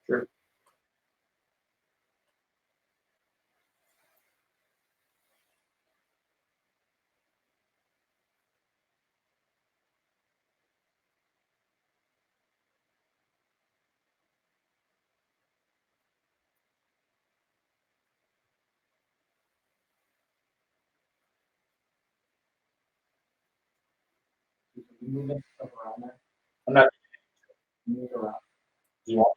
Sure. I'm not. You want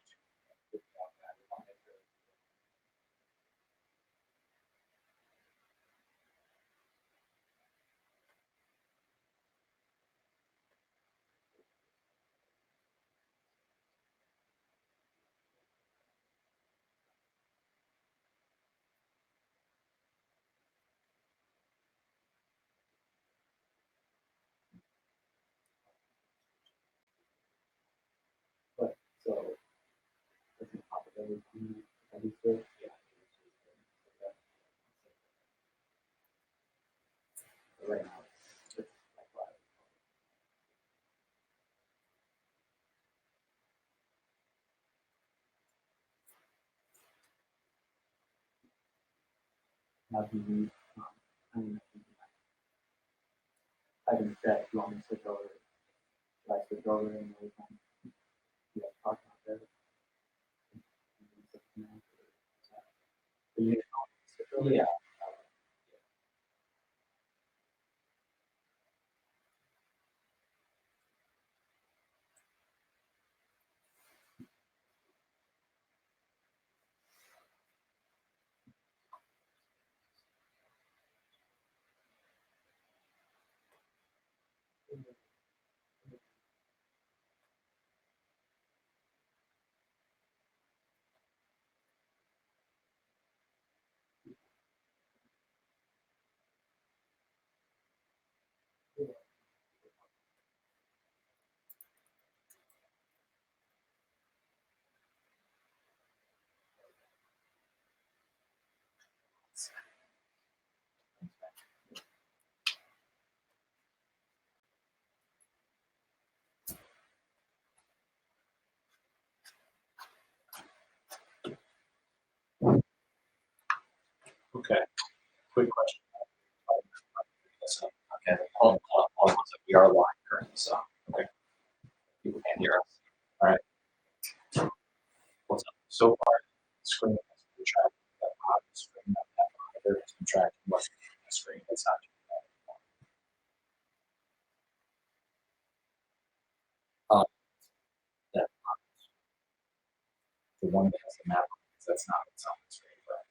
right now. Now, do you, I can check. You want me to switch over? Should I switch over and everything? Yeah, talk about that. Yeah. Okay. Quick question. Okay. Hold on. We are live currently, so okay. People can't hear us. All right. What's up? So far, the screen has been tracking that bottom screen, that monitor has been tracking what's on the screen. It's not doing that anymore. That the one that has the map, that's not what's on the screen, but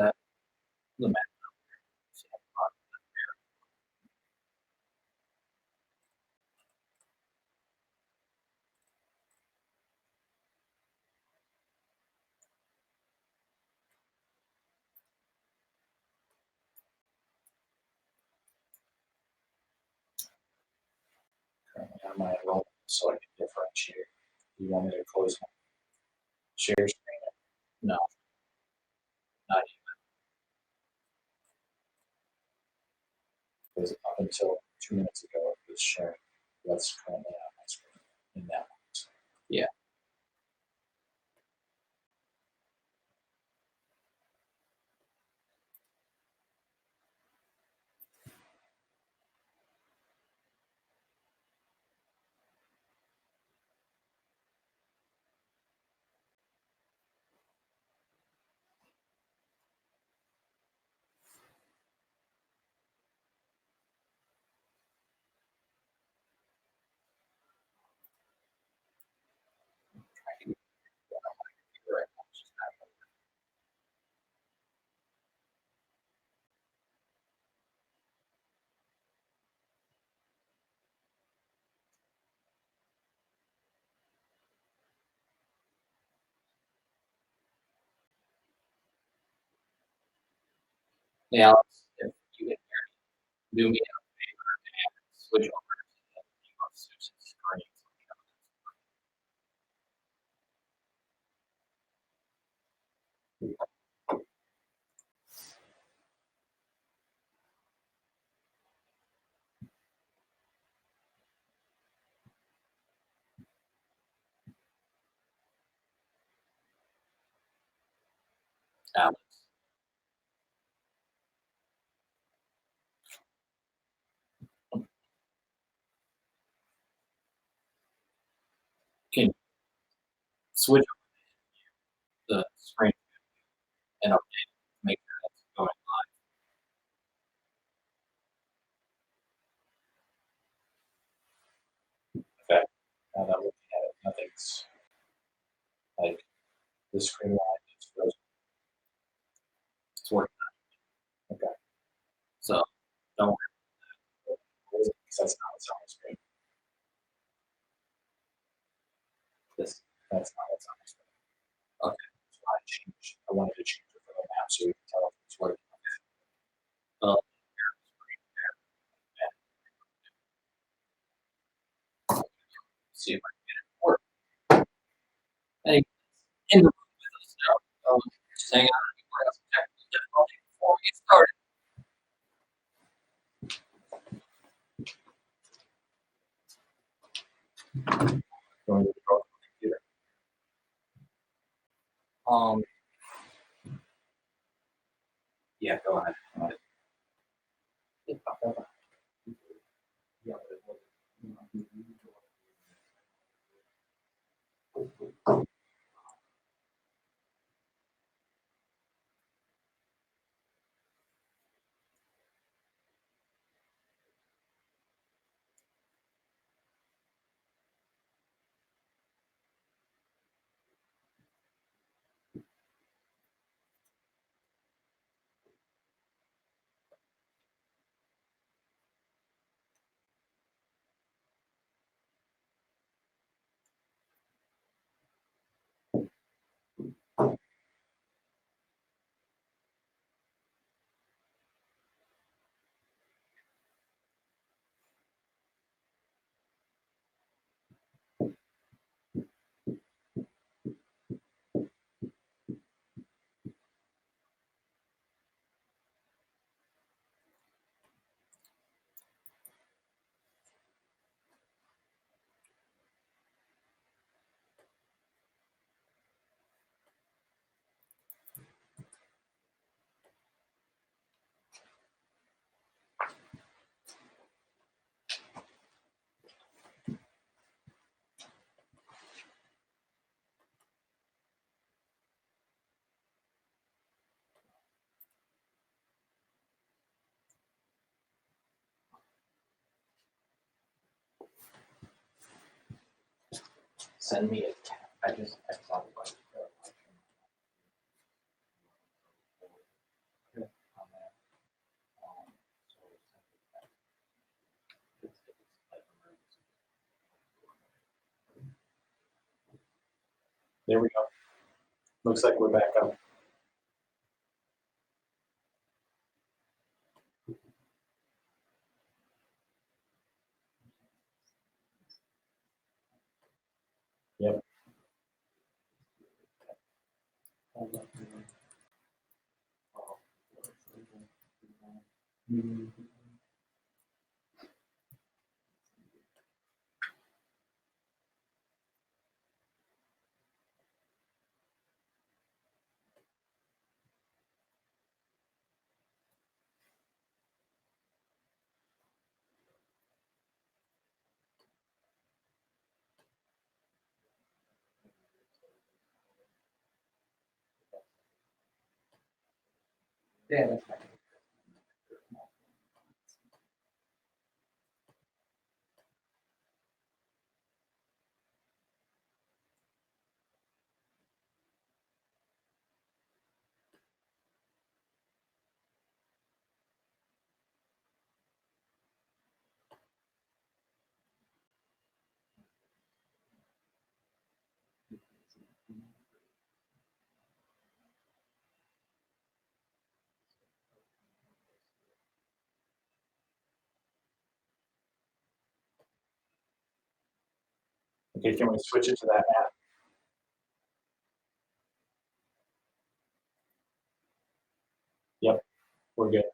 that the map. Currently on my enrollment, so I can differentiate. You want me to close my share screen? No, not even. Because up until 2 minutes ago, it was sharing what's currently on my screen in that one. So, yeah. Hey Alex, if you can do me a favor and switch over to the view of Sousie's screen. Alex, can you switch over the screen and update it to make sure that's going live? Okay. Now that we're looking at it, nothing's like the screen line is frozen. It's working. Okay. So don't worry because that's not what's on the screen. That's not what's on the screen. Okay. So I wanted to change it for the map so we can tell if it's working. Uh, see if I can get it to work. Hey, in the room with us now. Just hang on. We're having some technical difficulty before we get started. Going to the computer. Um, yeah, go ahead. Go ahead. Send me a cat. I thought about it. There we go. Looks like we're back up. Yep. Yeah, that's fine. Okay, can we switch it to that map? Yep, we're good.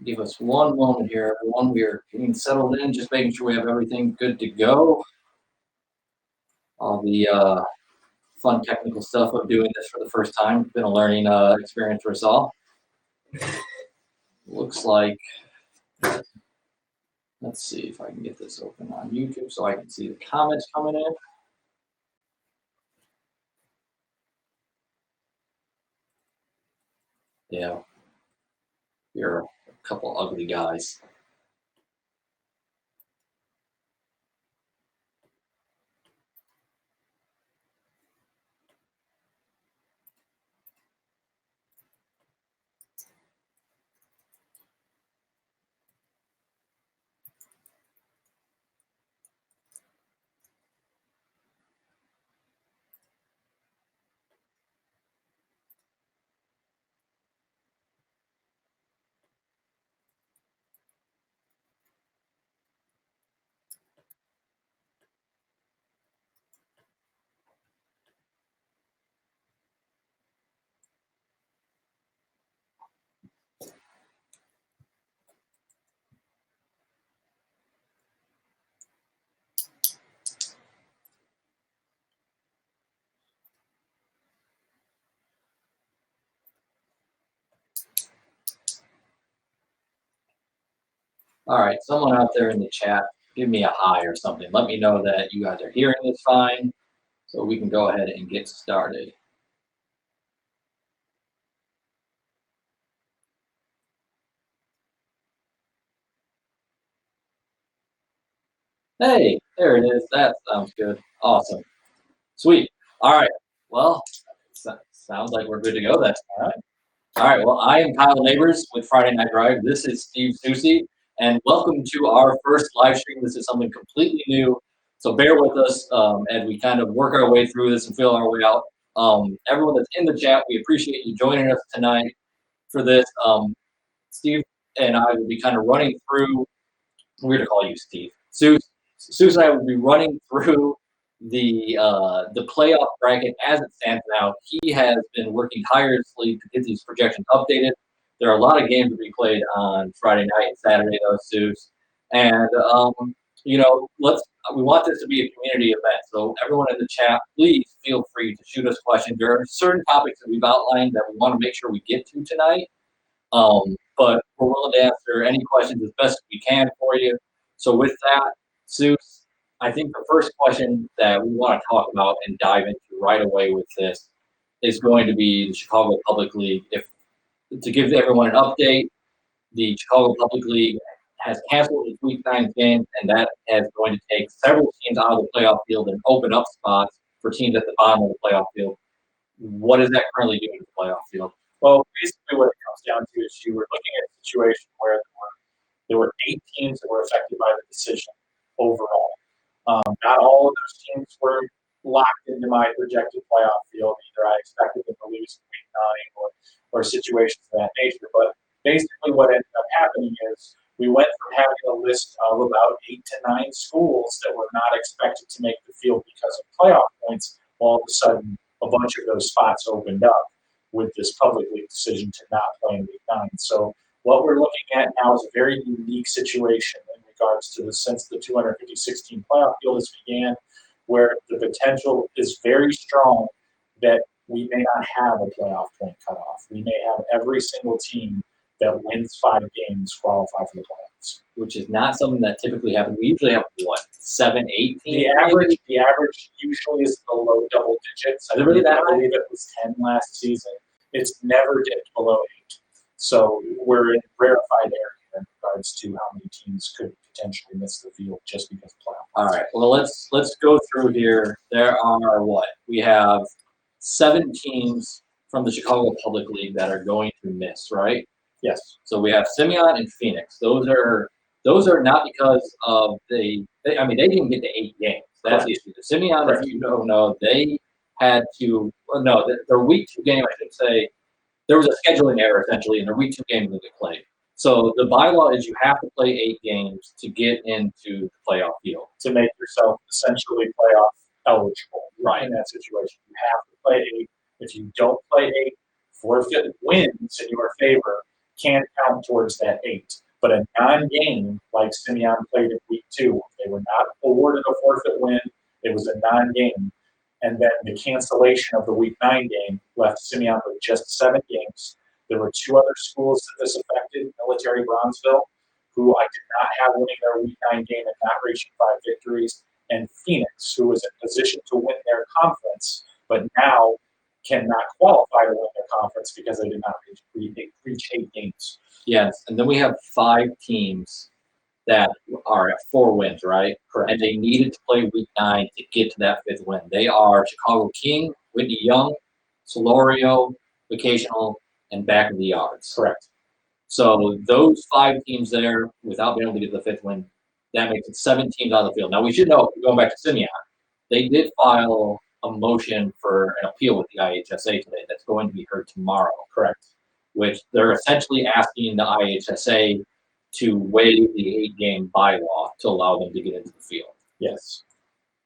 Give us one moment here, everyone. We are getting settled in, just making sure we have everything good to go. All the fun technical stuff of doing this for the first time. It's been a learning experience for us all. Looks like, let's see if I can get this open on YouTube so I can see the comments coming in. Yeah, you're a couple ugly guys. All right, someone out there in the chat, give me a hi or something. Let me know that you guys are hearing this fine so we can go ahead and get started. Hey, there it is. That sounds good. Awesome. Sweet. All right. Well, sounds like we're good to go then. All right. All right. Well, I am Kyle Nabors with Friday Night Drive. This is Steve Soucie, and welcome to our first live stream. This is something completely new, so bear with us as we kind of work our way through this and feel our way out. Everyone that's in the chat, we appreciate you joining us tonight for this. Steve and I will be kind of running through. We're going to call you Steve. Susan and I will be running through the playoff bracket as it stands now. He has been working tirelessly to get these projections updated. There are a lot of games to be played on Friday night and Saturday, though, Suze. And we want this to be a community event. So everyone in the chat, please feel free to shoot us questions. There are certain topics that we've outlined that we want to make sure we get to tonight. But we're willing to answer any questions as best we can for you. So with that, Seuss, I think the first question that we want to talk about and dive into right away with this is going to be the Chicago Public League. If to give everyone an update, the Chicago Public League has canceled its Week 9 game, and that is going to take several teams out of the playoff field and open up spots for teams at the bottom of the playoff field. What is that currently doing to the playoff field? Well, basically what it comes down to is you were looking at a situation where there were 8 teams that were affected by the decision overall. Not all of those teams were locked into my projected playoff field. Either I expected them to lose in Week 9 or situations of that nature. But basically what ended up happening is we went from having a list of about 8 to 9 schools that were not expected to make the field because of playoff points. All of a sudden, a bunch of those spots opened up with this public league decision to not play in Week 9. So what we're looking at now is a very unique situation in regards to since the 256-team playoff field has began, where the potential is very strong that we may not have a playoff point cutoff. We may have every single team that wins 5 games qualify for the playoffs, which is not something that typically happens. We usually have 7, 8 teams. The average usually is the low double digits. I believe it was 10 last season. It's never dipped below 8. So we're in rarefied area in regards to how many teams could potentially miss the field just because of playoffs. All right. Well, let's go through here. There are we have 7 teams from the Chicago Public League that are going to miss, right? Yes. So we have Simeon and Phoenix. Those are not because of they didn't get to 8 games. That's the issue. The Simeon, if you don't know, they had to their Week 2 game, I should say, there was a scheduling error essentially, and their Week 2 game didn't get played. So the bylaw is you have to play 8 games to get into the playoff field. To make yourself essentially playoff eligible. Right. In that situation, you have to play 8. If you don't play 8, forfeit wins in your favor can't count towards that 8. But a non-game, like Simeon played in Week 2, they were not awarded a forfeit win. It was a non-game. And then the cancellation of the Week 9 game left Simeon with just 7 games. There were 2 other schools that this affected, Military Brownsville, who I did not have winning their Week 9 game and not reaching 5 victories, and Phoenix, who was in position to win their conference, but now cannot qualify to win their conference because they did not reach 8 games. Yes, and then we have 5 teams that are at 4 wins, right? Correct. And they needed to play Week 9 to get to that 5th win. They are Chicago King, Whitney Young, Solorio, Vocational, and Back of the Yards. Correct. So those 5 teams there, without being able to get the 5th win, that makes it 7 teams on the field. Now we should know, going back to Simeon, they did file a motion for an appeal with the IHSA today that's going to be heard tomorrow. Correct. Which they're essentially asking the IHSA to waive the 8-game bylaw to allow them to get into the field. Yes.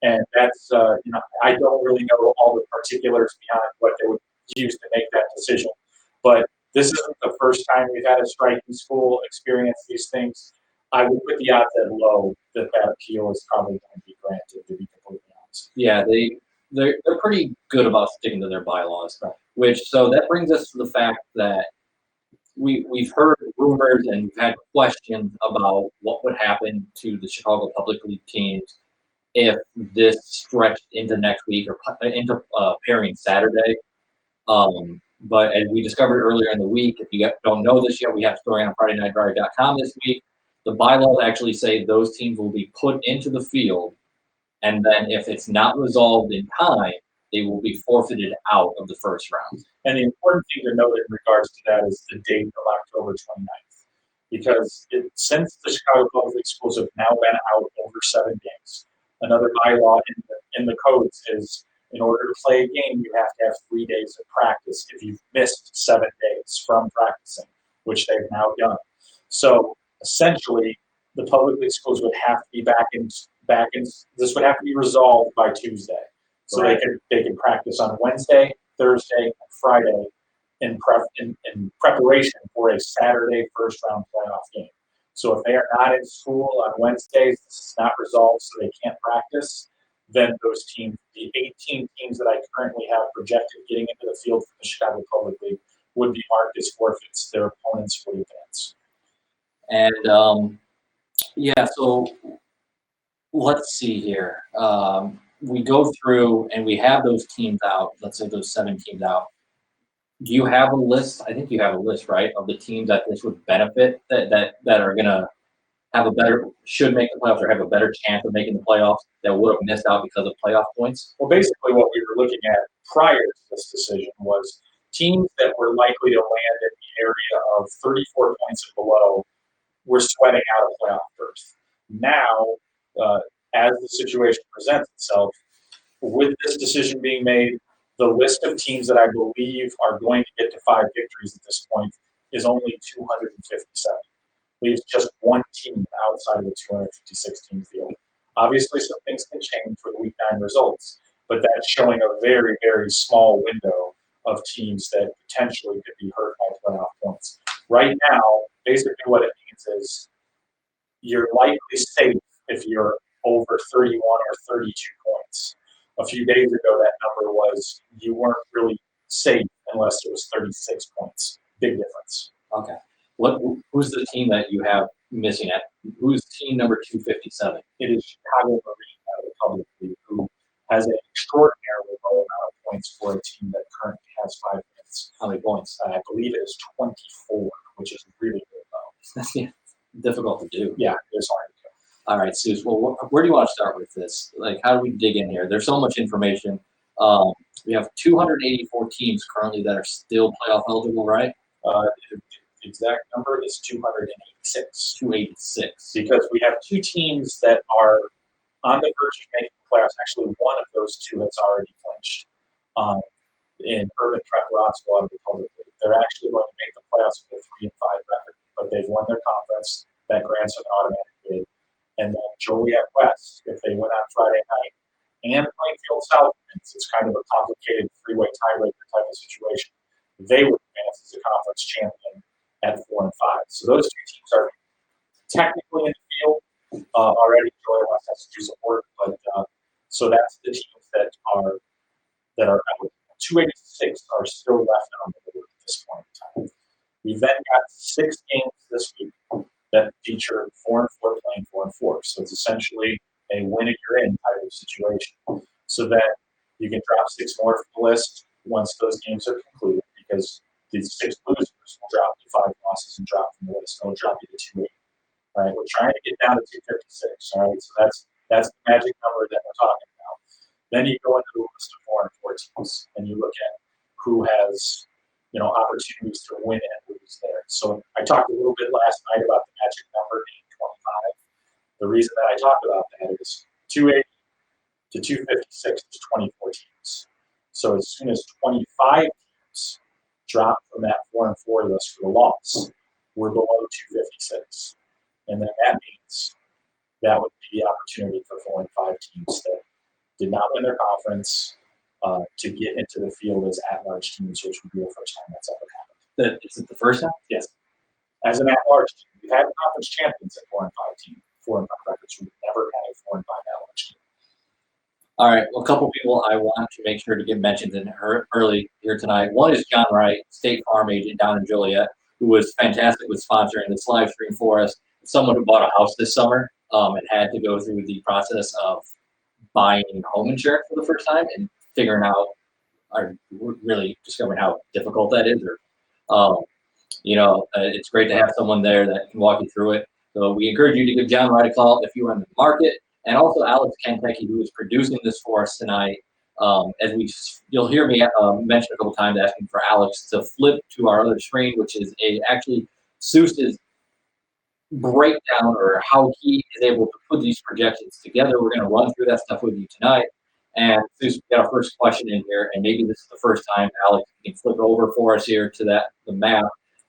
And that's, I don't really know all the particulars behind what they would use to make that decision. But this isn't the first time we've had a striking school experience these things. I would put the odds at low that appeal is probably going to be granted, to be completely honest. Yeah, they're pretty good about sticking to their bylaws. Right. So that brings us to the fact that we've heard rumors and we've had questions about what would happen to the Chicago Public League teams if this stretched into next week or into pairing Saturday. But as we discovered earlier in the week, if you don't know this yet, we have a story on FridayNightDrive.com this week. The bylaws actually say those teams will be put into the field, and then if it's not resolved in time, they will be forfeited out of the first round. And the important thing to note in regards to that is the date of October 29th. Because since the Chicago Public Schools have now been out over 7 games, another bylaw in the codes is in order to play a game, you have to have 3 days of practice if you've missed 7 days from practicing, which they've now done. So essentially, the public league schools would have to be back in. This would have to be resolved by Tuesday, so right. they can practice on Wednesday, Thursday, and Friday in preparation for a Saturday first round playoff game. So if they are not in school on Wednesdays, this is not resolved, so they can't practice, then those teams, the 18 teams that I currently have projected getting into the field for the Chicago Public League, would be marked as forfeits. Their opponents would advance. And yeah, so let's see here. We go through and we have those teams out. Let's say those 7 teams out. Do you have a list? I think you have a list, right, of the teams that this would benefit that are gonna have a better, should make the playoffs or have a better chance of making the playoffs that would have missed out because of playoff points? Well, basically what we were looking at prior to this decision was teams that were likely to land in the area of 34 points and below were sweating out a playoff berth. Now, as the situation presents itself, with this decision being made, the list of teams that I believe are going to get to 5 victories at this point is only 257. Leaves just one team outside of the 256 team field. Obviously, some things can change for the week 9 results, but that's showing a very, very small window of teams that potentially could be hurt by playoff points. Right now, basically what it means is you're likely safe if you're over 31 or 32 points. A few days ago, that number was you weren't really safe unless it was 36 points. Big difference. Okay. Who's the team that you have missing at? Who's team number 257? It is Chicago Marine out of the Public League, who has an extraordinarily low amount of points for a team that currently has 5 wins. How many points? I believe it is 24, which is really, really low. That's difficult to do. Yeah, it's hard to do. All right, Suze. Well, where do you want to start with this? Like, how do we dig in here? There's so much information. We have 284 teams currently that are still playoff eligible, right? The exact number is 286. 286. Because we have 2 teams that are on the verge of making the playoffs. Actually, one of those 2 has already clinched. In Urban Prep Roscoe out of the Public League. They're actually going to make the playoffs with a 3-5 record, but they've won their conference. That grants an automatic bid. And then Joliet West, if they win on Friday night, and Plainfield South wins, it's kind of a complicated 3-way tiebreaker type of situation. They would advance as a conference champion at 4 and 5. So those 2 teams are technically in the field already. Joliet West has to do some work, but so that's the teams that are out. 286 are still left on the board at this point in time. We've then got 6 games this week that feature 4 and 4 playing 4 and 4. So it's essentially a win and you're in type of situation. So then you can drop 6 more from the list once those games are concluded, because these 6 losers will drop you 5 losses and drop from the list. They'll drop you to 280. All right, we're trying to get down to 256. All right, so that's the magic number that we're talking about. Then you go into the list of 4 and 4 teams, and you look at who has, opportunities to win and lose there. So I talked a little bit last night about the magic number being 25. The reason that I talked about that is 280 to 256 is 24 teams. So as soon as 25 teams drop from that 4 and 4 list for the loss, we're below 256, and then that means that would be the opportunity for 4 and 5 teams that did not win their conference to get into the field as at-large teams, which would be the first time that's ever happened. Is it the first time? Yes. As an at-large team, we've had conference champions at 4 and 5 team, 4 and 5 records. We've never had a 4 and 5 at-large team. All right. Well, a couple people I want to make sure to get mentioned in early here tonight. One is John Wright, State Farm agent down in Joliet, who was fantastic with sponsoring this live stream for us. Someone who bought a house this summer and had to go through the process of buying home insurance for the first time and figuring out, or really discovering how difficult that is. It's great to have someone there that can walk you through it. So we encourage you to give John Wright a call if you are in the market, and also Alex Kentucky, who is producing this for us tonight. You'll hear me mention a couple times asking for Alex to flip to our other screen, which is actually Souce's breakdown or how he is able to put these projections together. We're going to run through that stuff with you tonight. And Souce, we got our first question in here, and maybe this is the first time, Alex, you can flip over for us here to the map.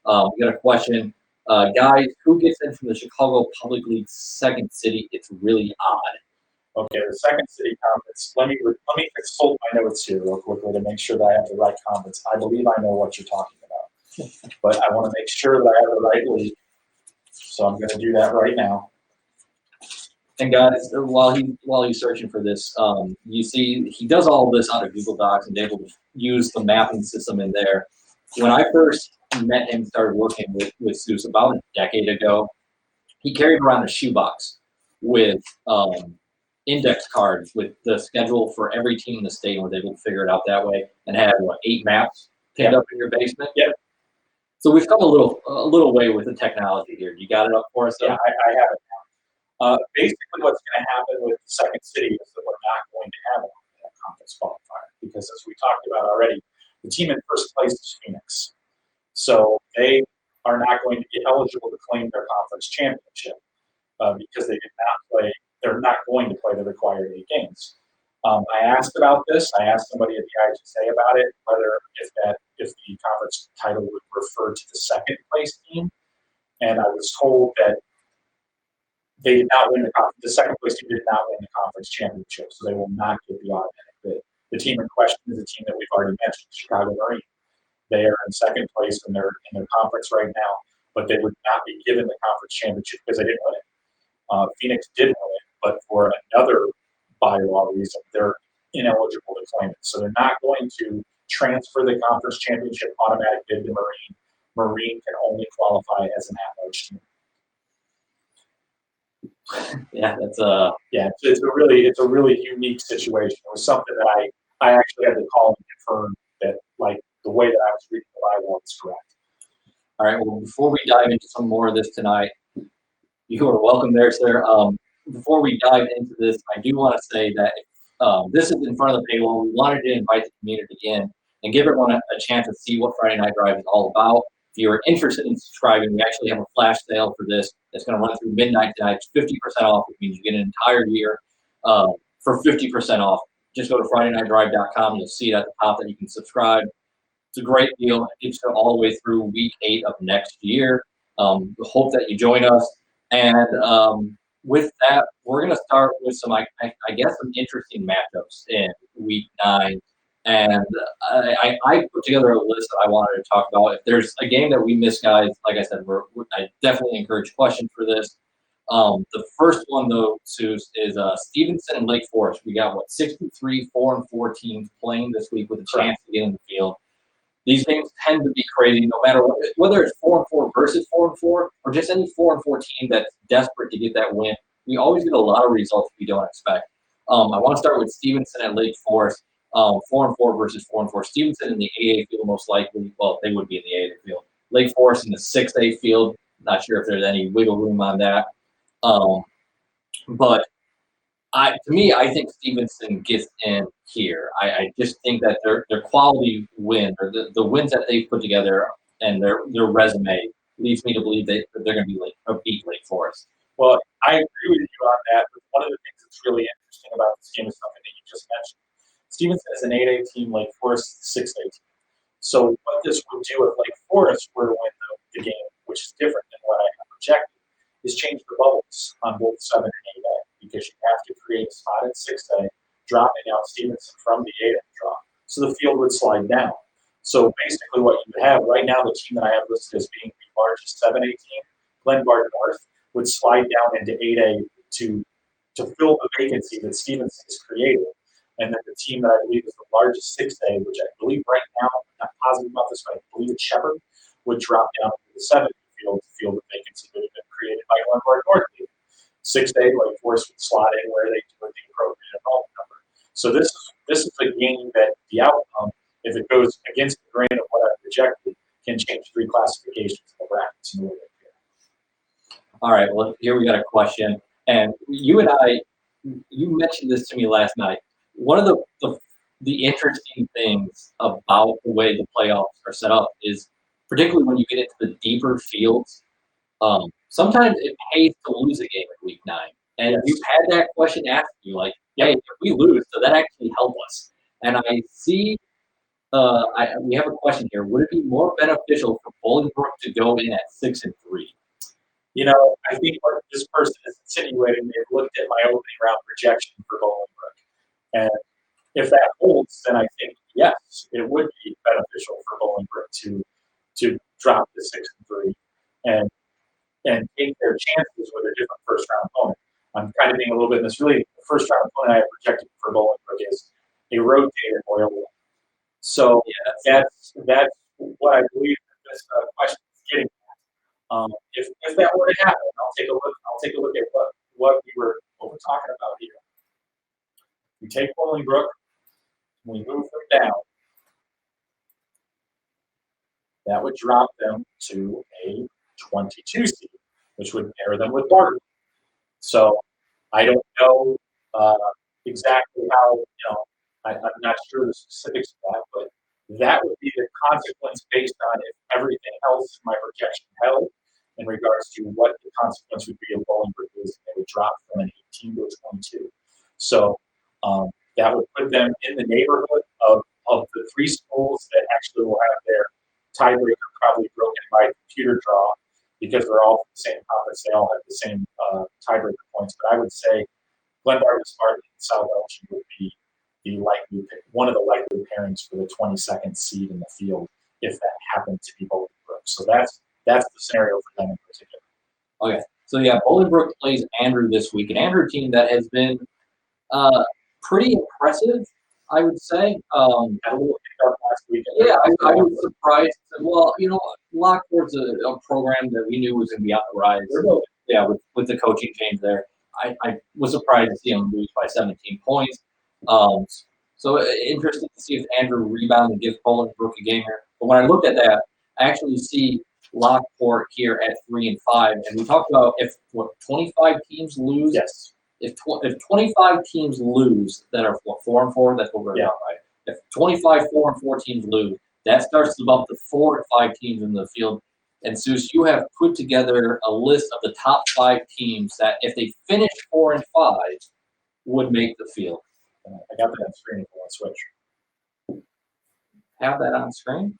We got a question. Guys, who gets in from the Chicago Public League second city? It's really odd. Okay, the second city conference. Let me consult my notes here real quickly to make sure that I have the right conference. I believe I know what you're talking about, but I want to make sure that I have the right league. So I'm going to do that right now. And guys, while he's searching for this, you see he does all this out of Google Docs and able to use the mapping system in there. When I first met him, started working with Soucie about a decade ago, he carried around a shoebox with index cards with the schedule for every team in the state, and was able to figure it out that way, and had 8 maps pinned up in your basement. Yep. So we've come a little way with the technology here. You got it up for us? Yeah, I have it now. Basically, what's going to happen with the second city is that we're not going to have a conference qualifier because, as we talked about already, the team in first place is Phoenix. So they are not going to get eligible to claim their conference championship because they did not play. They're not going to play the required 8 games. I asked about this. I asked somebody at the IGSA about it, whether if the conference title would refer to the second place team, and I was told that they did not win the conference. The second place team did not win the conference championship, so they will not get the automatic bid. The team in question is a team that we've already mentioned, Chicago Marine. They are in second place in their conference right now, but they would not be given the conference championship because they didn't win it. Phoenix did win it, but for another bylaw reason, they're ineligible to claim it. So they're not going to transfer the conference championship automatic bid to Marine. Marine can only qualify as an at-large team. Yeah, that's it's a really unique situation. It was something that I actually had to call and confirm that the way that I was reading the bylaw was correct. All right. Well, before we dive into some more of this tonight, you are welcome there, sir. Before we dive into this, I do want to say that this is in front of the paywall. We wanted to invite the community in and give everyone a chance to see what Friday Night Drive is all about. If you're interested in subscribing, we actually have a flash sale for this. It's going to run through midnight tonight. It's 50% off, which means you get an entire year for 50% off. Just go to FridayNightDrive.com. You'll see it at the top that you can subscribe. It's a great deal. It keeps going all the way through week 8 of next year. Hope that you join us. And with that, we're going to start with some, I guess, some interesting matchups in week 9. And I put together a list that I wanted to talk about. If there's a game that we missed, guys, like I said, I definitely encourage questions for this. The first one, though, Soucie, is Stevenson and Lake Forest. We got, 63 4-4 teams playing this week with a chance to get in the field. These games tend to be crazy, no matter whether it's 4-4 versus 4-4, or just any 4-4 team that's desperate to get that win. We always get a lot of results we don't expect. I want to start with Stevenson at Lake Forest. 4-4 versus 4-4. Stevenson in the 8A field most likely. Well, they would be in the 8A field. Lake Forest in the 6A field. Not sure if there's any wiggle room on that. But to me, I think Stevenson gets in here. I just think that their quality win, or the wins that they've put together and their resume leads me to believe that they're going to beat Lake Forest. Well, I agree with you on that. But one of the things that's really interesting about this game is something that you just mentioned. Stevenson is an 8A team, Lake Forest is a 6A team. So what this would do if Lake Forest were to win the game, which is different than what I have projected, is change the bubbles on both 7 and 8A, because you have to create a spot at 6A, dropping out Stevenson from the 8A draw. So the field would slide down. So basically what you would have right now, the team that I have listed as being the largest 7A team, Glenbard North, would slide down into 8A to fill the vacancy that Stevenson has created. And then the team that I believe is the largest 6A, which I believe right now, I'm not positive about this, but I believe it's Shepherd, would drop down to the 7A field to fill the vacancy that had been created by Glenbard North. 6A, Lake Forest would slot in where they do with the appropriate enrollment number. So this is a game that the outcome, if it goes against the grain of what I projected, can change 3 classifications in the brackets. All right, well, here we got a question. And you mentioned this to me last night. One of the interesting things about the way the playoffs are set up is, particularly when you get into the deeper fields, sometimes it pays to lose a game in week 9. And yes. You've had that question asked you, like, hey, if we lose, does that actually help us? And I see we have a question here. Would it be more beneficial for Bolingbrook to go in at 6-3? I think what this person is insinuating, they've looked at my opening round projection for Bolingbrook. And if that holds, then I think, yes, it would be beneficial for Bolingbrook to drop to 6-3. And and take their chances with a different first round opponent. I'm kind of being a little bit in this. Really, the first round opponent I have projected for Bolingbrook is a rotated Loyola. So that's what I believe this question is getting at. If that were to happen, I'll take a look. I'll take a look at what we're talking about here. We take Bolingbrook, we move them down. That would drop them to a 22 seed, which would pair them with Bartlett. So I don't know exactly how, I'm not sure the specifics of that, but that would be the consequence based on if everything else in my projection held in regards to what the consequence would be of Bolingbrook is, and it would drop from an 18 to a 22. So that would put them in the neighborhood of the three schools that actually will have their tiebreaker probably broken by computer draw, because they're all from the same conference, they all have the same tiebreaker points. But I would say Glenbard, Spartan, and South Elgin would be one of the likely pairings for the 22nd seed in the field if that happened to be Bolingbrook. So that's the scenario for them in particular. Okay, so yeah, Bolingbrook plays Andrew this week, an Andrew team that has been pretty impressive, I would say. Had a little hiccup last week. Yeah, I was surprised. Well, Lockport's a program that we knew was going to be on the rise. Yeah, with the coaching change there. I was surprised to see them lose by 17 points. So interesting to see if Andrew rebounds and gives Bolingbrook a game here. But when I looked at that, I actually see Lockport here at 3-5, and we talked about if 25 teams lose. Yes. If 25 teams lose that are 4-4, that's what we're about, right? If 25 4-4 teams lose, that starts to bump the 4 and 5 teams in the field. And Soucie, you have put together a list of the top 5 teams that, if they finish 4 and 5, would make the field. I got that on screen if you want to switch. Have that on screen?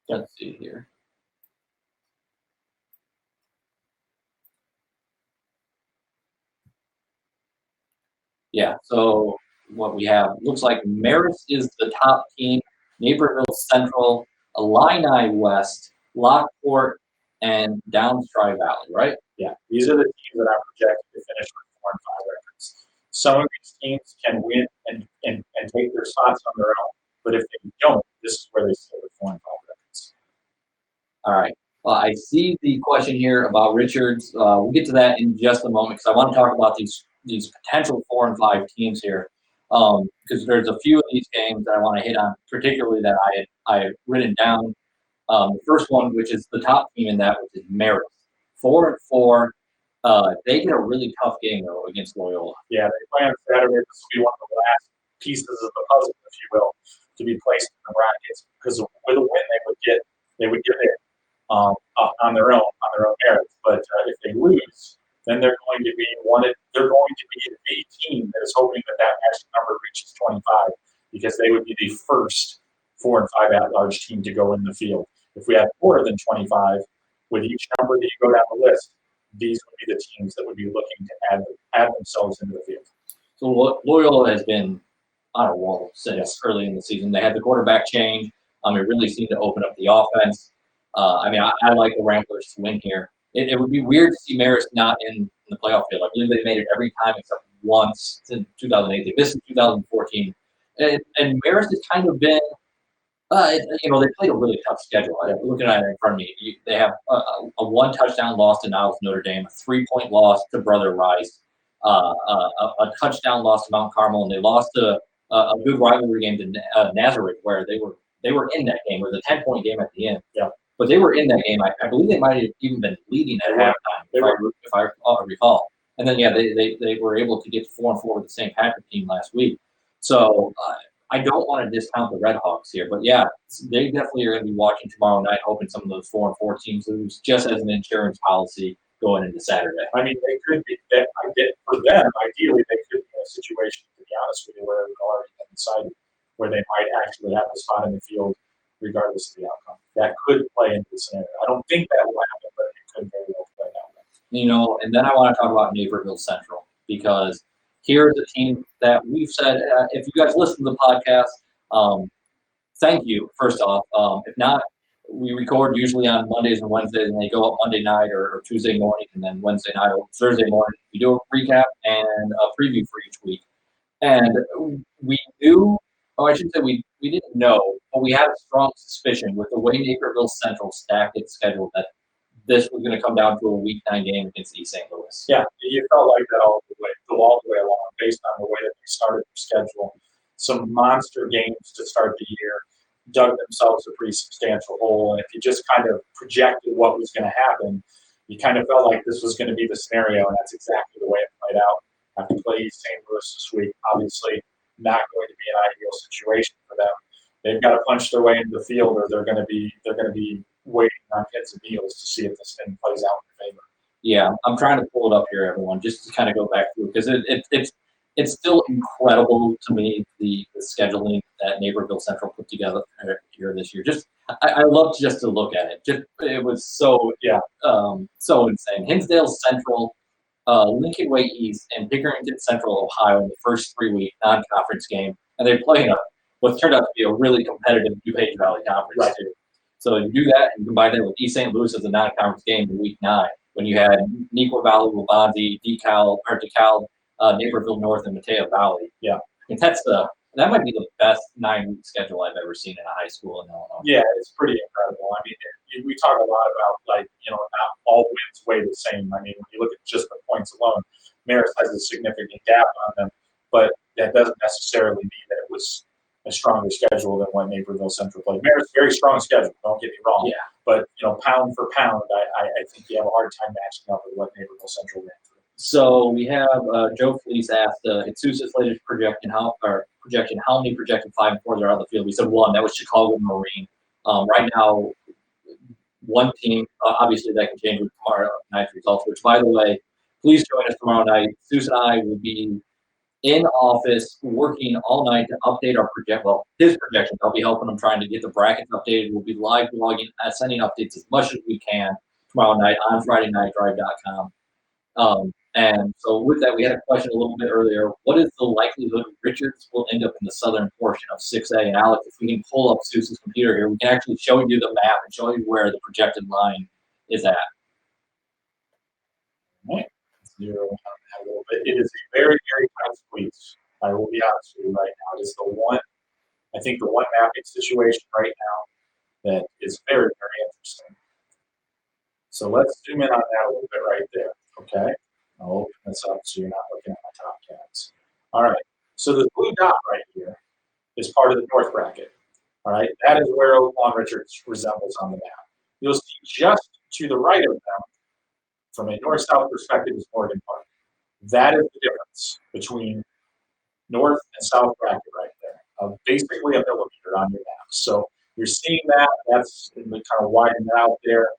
Let's see here. Yeah, so what we have looks like Marist is the top team, Naperville Central, Illini West, Lockport, and Downstry Valley, right? Yeah, these are the teams that I'm projected to finish with 4 and 5 records. Some of these teams can win and take their spots on their own, but if they don't, this is where they stay with 4 and 5 records. All right. I see the question here about Richards. We'll get to that in just a moment because I want to talk about these potential 4 and 5 teams here, because there's a few of these games that I want to hit on, particularly that I had written down. The first one, which is the top team in that, which is Marist, 4 and 4. They get a really tough game though against Loyola. Yeah, they play on Saturday. This will be one of the last pieces of the puzzle, if you will, to be placed in the brackets. Because with a win, they would get it on their own merits. But if they lose, then they're going to be the team that is hoping that magic number reaches 25, because they would be the first 4 and 5 at-large team to go in the field. If we have more than 25, with each number that you go down the list, these would be the teams that would be looking to add themselves into the field. So Loyola has been on a roll since early in the season. They had the quarterback change. It really seemed to open up the offense. I like the Ramblers to win here. It would be weird to see Marist not in the playoff field. I believe they made it every time except once in 2008. They missed in 2014. And Marist has kind of been, they played a really tough schedule. Looking at it in front of me, they have a 1 touchdown loss to Niles Notre Dame, a 3-point loss to Brother Rice, a touchdown loss to Mount Carmel, and they lost a good rivalry game to Nazareth, where they were in that game. It was a 10-point game at the end. Yeah. But they were in that game. I believe they might have even been leading at halftime, if I recall. And then, they were able to get to 4 and 4 with the St. Patrick team last week. So I don't want to discount the Red Hawks here, but they definitely are going to be watching tomorrow night, hoping some of those 4 and 4 teams lose, just as an insurance policy going into Saturday. I mean, they could be. For them, ideally, they could be in a situation, to be honest with you, where they've already been decided, where they might actually have a spot in the field, regardless of the outcome. That could play into the scenario. I don't think that will happen, but it could very well play out. And then I want to talk about Naperville Central, because here's a team that we've said, if you guys listen to the podcast, thank you, first off. If not, we record usually on Mondays and Wednesdays, and they go up Monday night or Tuesday morning, and then Wednesday night or Thursday morning. We do a recap and a preview for each week. And we knew, oh, I shouldn't say we didn't know, but we had a strong suspicion with the way Naperville Central stacked its schedule that this was going to come down to a Week 9 game against East St. Louis. Yeah, you felt like that all the way along, based on the way that they started their schedule. Some monster games to start the year, dug themselves a pretty substantial hole. And if you just kind of projected what was going to happen, you kind of felt like this was going to be the scenario, and that's exactly the way it played out. Have to play East St. Louis this week. Obviously, not going to be an ideal situation for them. They've got to punch their way into the field, or they're going to be waiting on heads and needles to see if this thing plays out in their favor. Yeah, I'm trying to pull it up here, everyone, just to kind of go back through, because it's still incredible to me, the scheduling that Naperville Central put together here this year. Just I love just to look at it. Just it was so so insane. Hinsdale Central, Lincoln Way East, and Pickerington Central, Ohio in the first 3-week non-conference game, and they played what turned out to be a really competitive DuPage Valley Conference too. So you do that and combine that with East St. Louis as a non-conference game in Week 9, when you had Neuqua Valley, Waubonsie, DeKalb, Naperville North, and Mateo Valley. Yeah, and that might be the best 9-week schedule I've ever seen in a high school in Illinois. Yeah, it's pretty incredible. I mean, we talk a lot about not all wins weigh the same. I mean, when you look at just the points alone, Marist has a significant gap on them, but that doesn't necessarily mean that it was a stronger schedule than what Naperville Central played. Marist, very strong schedule. Don't get me wrong. Yeah. But pound for pound, I think you have a hard time matching up with what Naperville Central ran through. So we have Joe Fleece asked, Soucie's latest projection, how many projected 5 and 4s are on the field? We said 1. That was Chicago Marine. Right now, one team, obviously that can change with tomorrow night's results, which, by the way, please join us tomorrow night. Souce and I will be in office working all night to update his projections. I'll be helping him trying to get the brackets updated. We'll be live blogging, sending updates as much as we can tomorrow night on FridayNightDrive.com. And so with that, we had a question a little bit earlier. What is the likelihood Richards will end up in the southern portion of 6A? And Alex, if we can pull up Souce's computer here, we can actually show you the map and show you where the projected line is at. All right. Zero on that a little bit. It is a very, very tight squeeze. I will be honest with you right now. It is the one mapping situation right now that is very, very interesting. So let's zoom in on that a little bit right there. Okay. I'll open this up so you're not looking at my top tabs. All right. So the blue dot right here is part of the north bracket. All right. That is where Oaklawn Richards resembles on the map. You'll see just to the right of them, from a north-south perspective, is Morgan Park. That is the difference between north and south bracket right there. Basically a millimeter on your map. So you're seeing that. That's kind of widened out there.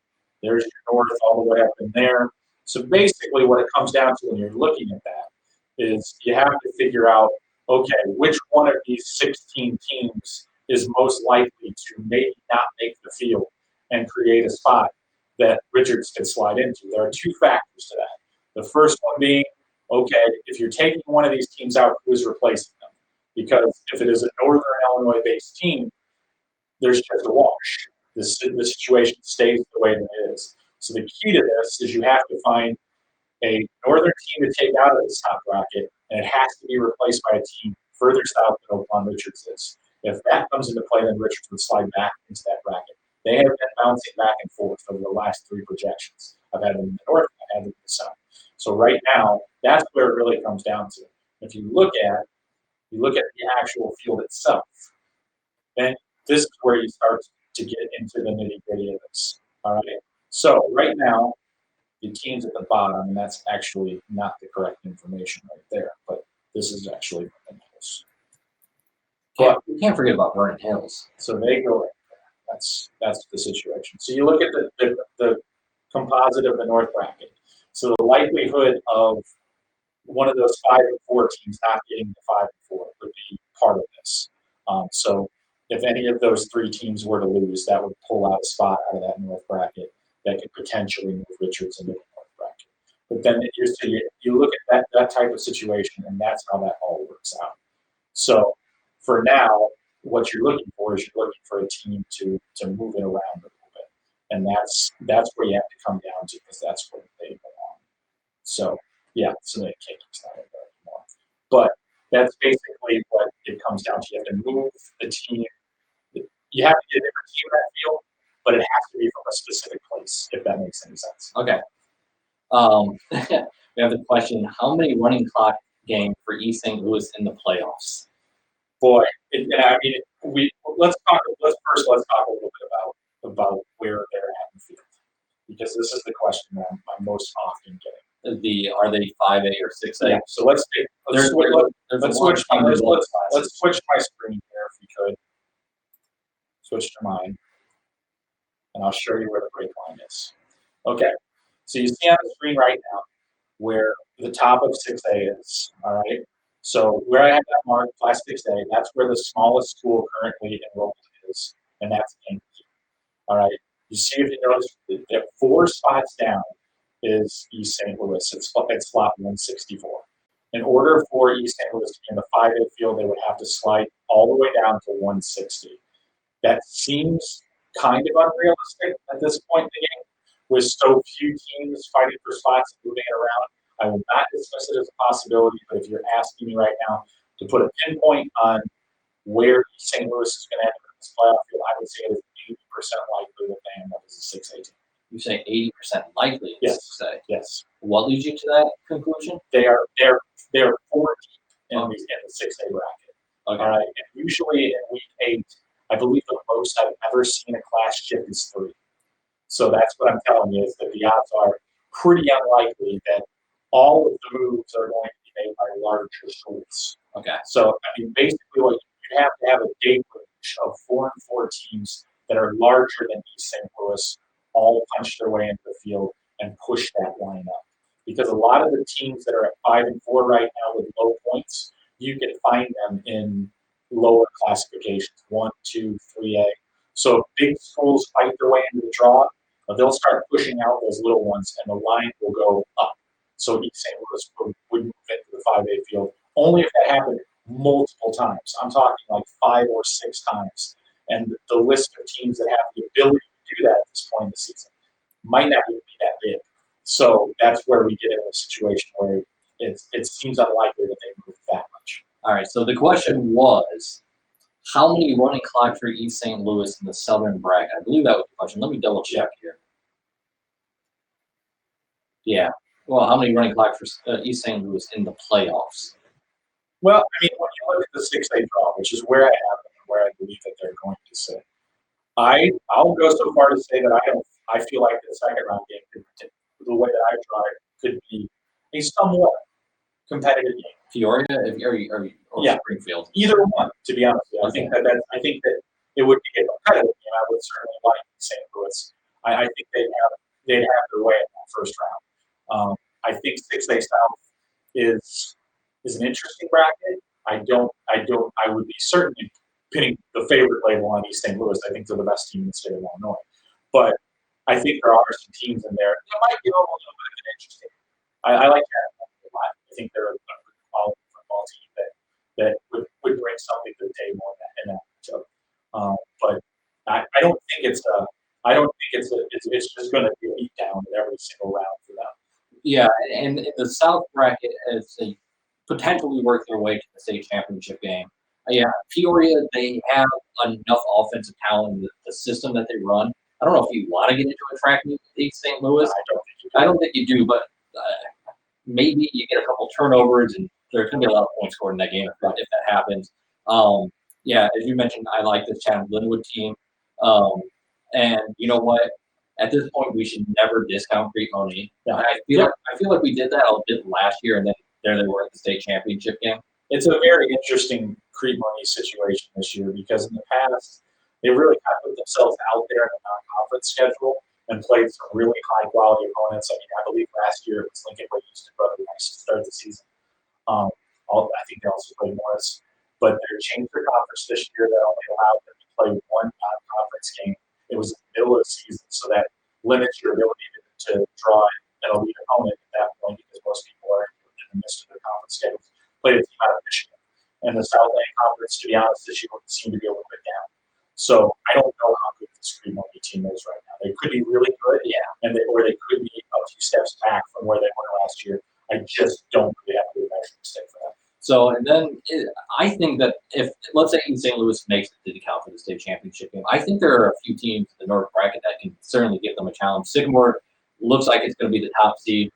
There's your north all the way up in there. So basically what it comes down to when you're looking at that is you have to figure out, okay, which one of these 16 teams is most likely to maybe not make the field and create a spot that Richards can slide into. There are 2 factors to that. The first one being, okay, if you're taking one of these teams out, who's replacing them? Because if it is a Northern Illinois-based team, there's just a wash. The situation stays the way that it is. So the key to this is you have to find a northern team to take out of this top bracket, and it has to be replaced by a team further south than Oaklawn Richards is. If that comes into play, then Richards would slide back into that bracket. They have been bouncing back and forth over the last 3 projections. I've had them in the north, I've had them in the south. So right now, that's where it really comes down to. If you look at the actual field itself, then this is where you start to get into the nitty-gritty of this. All right. So right now, the teams at the bottom, and that's actually not the correct information right there, but this is actually Vernon Hills. But we can't forget about Vernon Hills. So they go right there. That's the situation. So you look at the composite of the north bracket. So the likelihood of one of those 5 and 4 teams not getting the 5 and 4 would be part of this. So if any of those 3 teams were to lose, that would pull out a spot out of that north bracket that could potentially move Richards into the north bracket. But then you look at that type of situation, and that's how that all works out. So for now, what you're looking for is you're looking for a team to move it around a little and that's where you have to come down to because that's where they belong. So yeah, so they can't keep not in there anymore. But that's basically what it comes down to. You have to move the team. You have to get a different team in that field, but it has to be from a specific place, if that makes any sense. Okay. We have the question: how many running clock games for East St. Louis in the playoffs? Boy, I mean, let's talk a little bit about where they're at in the field, because this is the question that I'm most often getting. Are they 5A or 6A? Yeah. So let's switch my screen here if we could. Switch to mine, and I'll show you where the break line is. Okay. So you see on the screen right now where the top of 6A is. All right. So where I have that marked, Class 6A, that's where the smallest school currently enrolled is, and that's Yankee. All right. You see, if you notice, that 4 spots down is East St. Louis. It's slot 164. In order for East St. Louis to be in the 5A field, they would have to slide all the way down to 160. That seems kind of unrealistic at this point in the game, with so few teams fighting for spots and moving it around. I will not dismiss it as a possibility, but if you're asking me right now to put a pinpoint on where St. Louis is going to end up in this playoff field, I would say it is 80% likely that they end up as a 6A team. You say 80% likely. Yes. 6A. Yes. What leads you to that conclusion? They are 4 deep in the 6A bracket. Okay. All right. And usually in week 8, I believe the most I've ever seen a class shift is 3. So that's what I'm telling you, is that the odds are pretty unlikely that all of the moves are going to be made by larger schools. Okay. So I mean, basically, what you have to have a date range of 4 and 4 teams that are larger than East St. Louis, all punch their way into the field and push that line up. Because a lot of the teams that are at 5 and 4 right now with low points, you can find them in lower classifications, 1, 2, 3A. So if big schools fight their way into the draw, they'll start pushing out those little ones, and the line will go up. So East St. Louis would move into the 5A field only if that happened multiple times. I'm talking like 5 or 6 times. And the list of teams that have the ability to do that at this point in the season might not even be that big. So that's where we get into a situation where it seems unlikely that they move that much. All right. So the question was, how many running clock for East St. Louis in the Southern bracket? I believe that was the question. Let me double check here. Yeah. Well, how many running clock for East St. Louis in the playoffs? Well, I mean, when you look at the 6A draw, which is where I have them and where I believe that they're going to sit, I'll go so far to say that I feel like the second round game the way that I draw it could be a somewhat competitive game. Peoria, or Springfield? Either one, to be honest with you. I think that it would be a competitive game. I would certainly like St. Louis. I think they'd have their way in that first round. I think 6A South is an interesting bracket. I would be certainly pinning the favorite label on East St. Louis. I think they're the best team in the state of Illinois. But I think there are some teams in there that might give them a little bit of an interesting. I like that a lot. I think they're a good quality football team that would bring something to the table in that matchup. But I don't think it's just going to be a beat down in every single round for them. Yeah, and the South bracket as they potentially work their way to the state championship game. Yeah, Peoria, they have enough offensive talent in the system that they run. I don't know if you want to get into a track meet with East St. Louis. I don't think you do, but maybe you get a couple turnovers, and there's going to be a lot of points scored in that game if that happens. Yeah, as you mentioned, I like this Chatham Glenwood team. And you know what? At this point, we should never discount Crete Money. Yeah. I feel like we did that a bit last year, and then there they were at the state championship game. It's a very interesting Crete Money situation this year because in the past they really kind of put themselves out there in the non-conference schedule and played some really high-quality opponents. I mean, I believe last year it was Lincoln Way Houston Brother Rice to start the season. I think they also played Morris, but they changed their conference this year that only allowed them to play one non-conference game. It was in the middle of the season, so that limits your ability to draw an elite opponent at that point because most people are in the midst of their conference schedules. Played a team out of Michigan. And the Southland Conference, to be honest, this year seemed to be a little bit down. So I don't know how good this Crete Money team is right now. They could be they could be a few steps back from where they were last year. I just don't really have a good measuring stick for them. So, and then I think that if, let's say, St. Louis makes it to the count for the state championship game, I think there are a few teams in the North bracket that can certainly give them a challenge. Sycamore looks like it's going to be the top seed.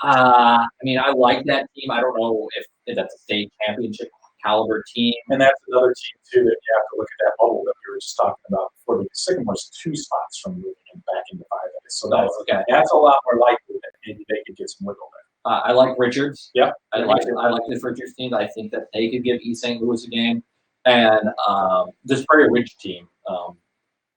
I mean, I like that team. I don't know if that's a state championship caliber team. And that's another team, too, that you have to look at that bubble that we were just talking about before, because Sycamore's 2 spots from moving back into 5A. So that's a lot more likely that maybe they could get some wiggle there. I like Richards. Yeah. I like this Richards team. I think that they could give East St. Louis a game. And this Prairie Ridge team,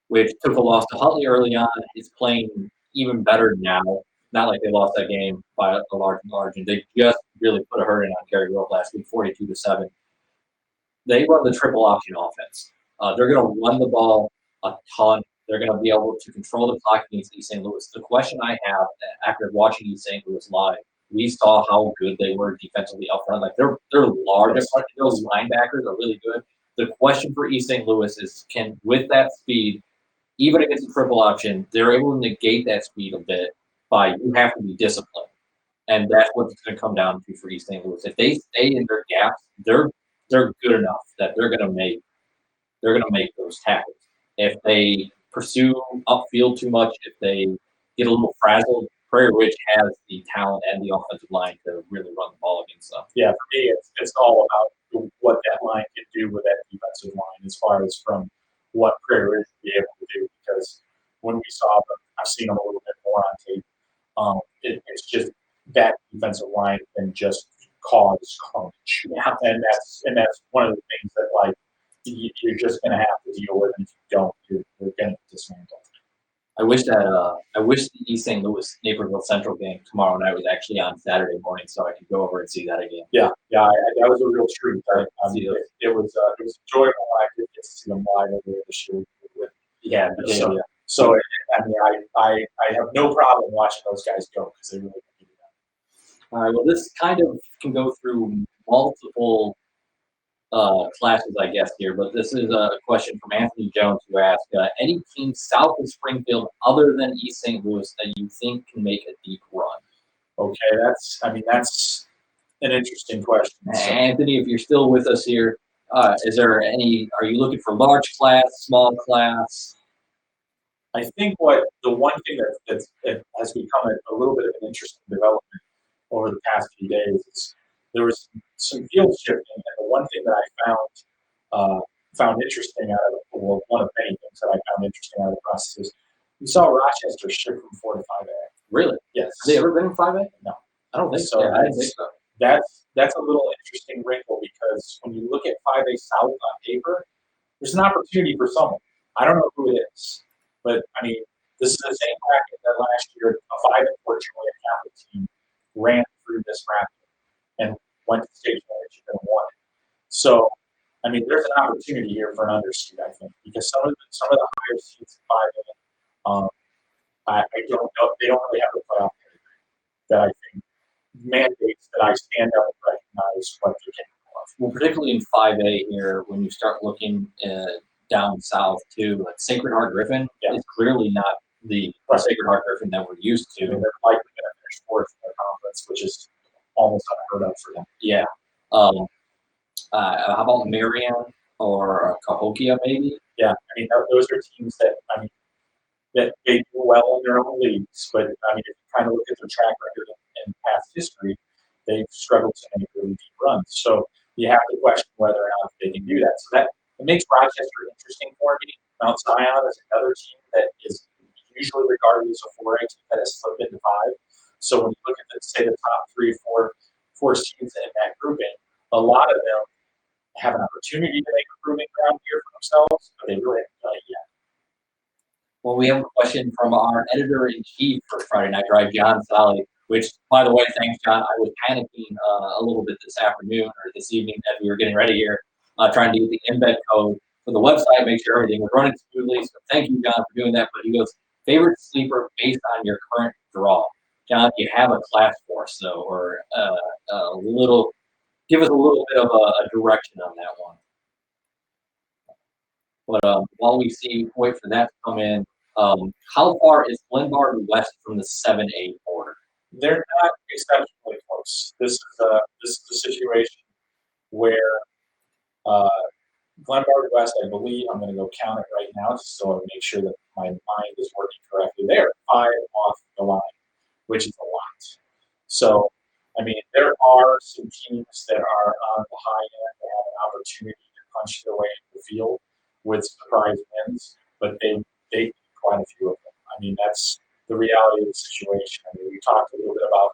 which took a loss to Huntley early on, is playing even better now. Not like they lost that game by a large margin. They just really put a hurting on Cary Grove last week, 42-7. They run the triple option offense. They're going to run the ball a ton. They're going to be able to control the clock against East St. Louis. The question I have after watching East St. Louis live, we saw how good they were defensively up front. Like they're large. Those linebackers are really good. The question for East St. Louis is, can with that speed, even against a triple option, they're able to negate that speed a bit by you have to be disciplined. And that's what it's going to come down to for East St. Louis. If they stay in their gaps, they're good enough that they're going to make those tackles. If they pursue upfield too much, if they get a little frazzled, Prairie Ridge has the talent and the offensive line to really run the ball against them. Yeah, for me, it's all about what that line can do with that defensive line as far as from what Prairie Ridge will be able to do. Because when we saw them, I've seen them a little bit more on tape. It's just that defensive line can just cause carnage. Yeah. And that's one of the things that like you're just going to have to deal with, and if you don't, you're going to dismantle. I wish the East St. Louis Naperville Central game tomorrow night was actually on Saturday morning, so I could go over and see that again. Yeah, that was a real treat. It was enjoyable. I did get to see them live earlier this year. So I mean, I have no problem watching those guys go because they really can do that. All right. Well, this kind of can go through multiple classes, I guess, here, but this is a question from Anthony Jones who asked, any team south of Springfield other than East St. Louis that you think can make a deep run? Okay, that's an interesting question. Anthony, if you're still with us here, are you looking for large class, small class? I think the one thing that has become a little bit of an interesting development over the past few days is there was some field shifting, and the one thing that I found interesting one of many things that I found interesting out of the process is we saw Rochester shift from 4 to 5A. Really? Yes. Have they ever been in 5A? No. I don't think so. Yeah, I didn't think so. That's a little interesting wrinkle because when you look at 5A South on paper, there's an opportunity for someone. I don't know who it is, but I mean, this is the same bracket that last year a 5A unfortunately a Catholic team ran through this bracket and went to state championship and won it. So, I mean, there's an opportunity here for an underseed, I think, because some of the higher seeds in 5A, I don't know, they don't really have the playoff that I think mandates that I stand up and recognize what they're capable of. Well, particularly in 5A here, when you start looking down south too, like Sacred Heart Griffin is clearly not the Sacred Heart Griffin that we're used to. I mean, they're likely going to finish fourth in their conference, which is almost unheard of for them. Yeah. How about Marion or Cahokia maybe? Yeah, I mean, those are teams that they do well in their own leagues, but I mean, if you kind of look at their track record and past history, they've struggled to make really deep runs. So you have to question whether or not they can do that. So that it makes Rochester interesting for me. Mount Zion is another team that is usually regarded as a 4A team that has slipped into 5. So when you look at the top 3 or 4 seeds in that grouping, a lot of them have an opportunity to make a proving ground here for themselves, but they really haven't done it yet. Well, we have a question from our editor-in-chief for Friday Night Drive, John Solly, which, by the way, thanks, John. I was panicking a little bit this afternoon or this evening as we were getting ready here, trying to get the embed code for the website, make sure everything was running smoothly. So thank you, John, for doing that. But he goes, favorite sleeper based on your current draw. John, you have a class for us, though, or give us a little bit of a direction on that one. But while we wait for that to come in, How far is Glenbard West from the 7A border? They're not exceptionally close. This is a situation where uh, Glenbard West, I believe, I'm going to go count it right now just so I make sure that my mind is working correctly. They are 5 off the line, which is a lot. So, I mean, there are some teams that are on the high end that have an opportunity to punch their way into the field with surprise wins, but they beat quite a few of them. I mean, that's the reality of the situation. I mean, we talked a little bit about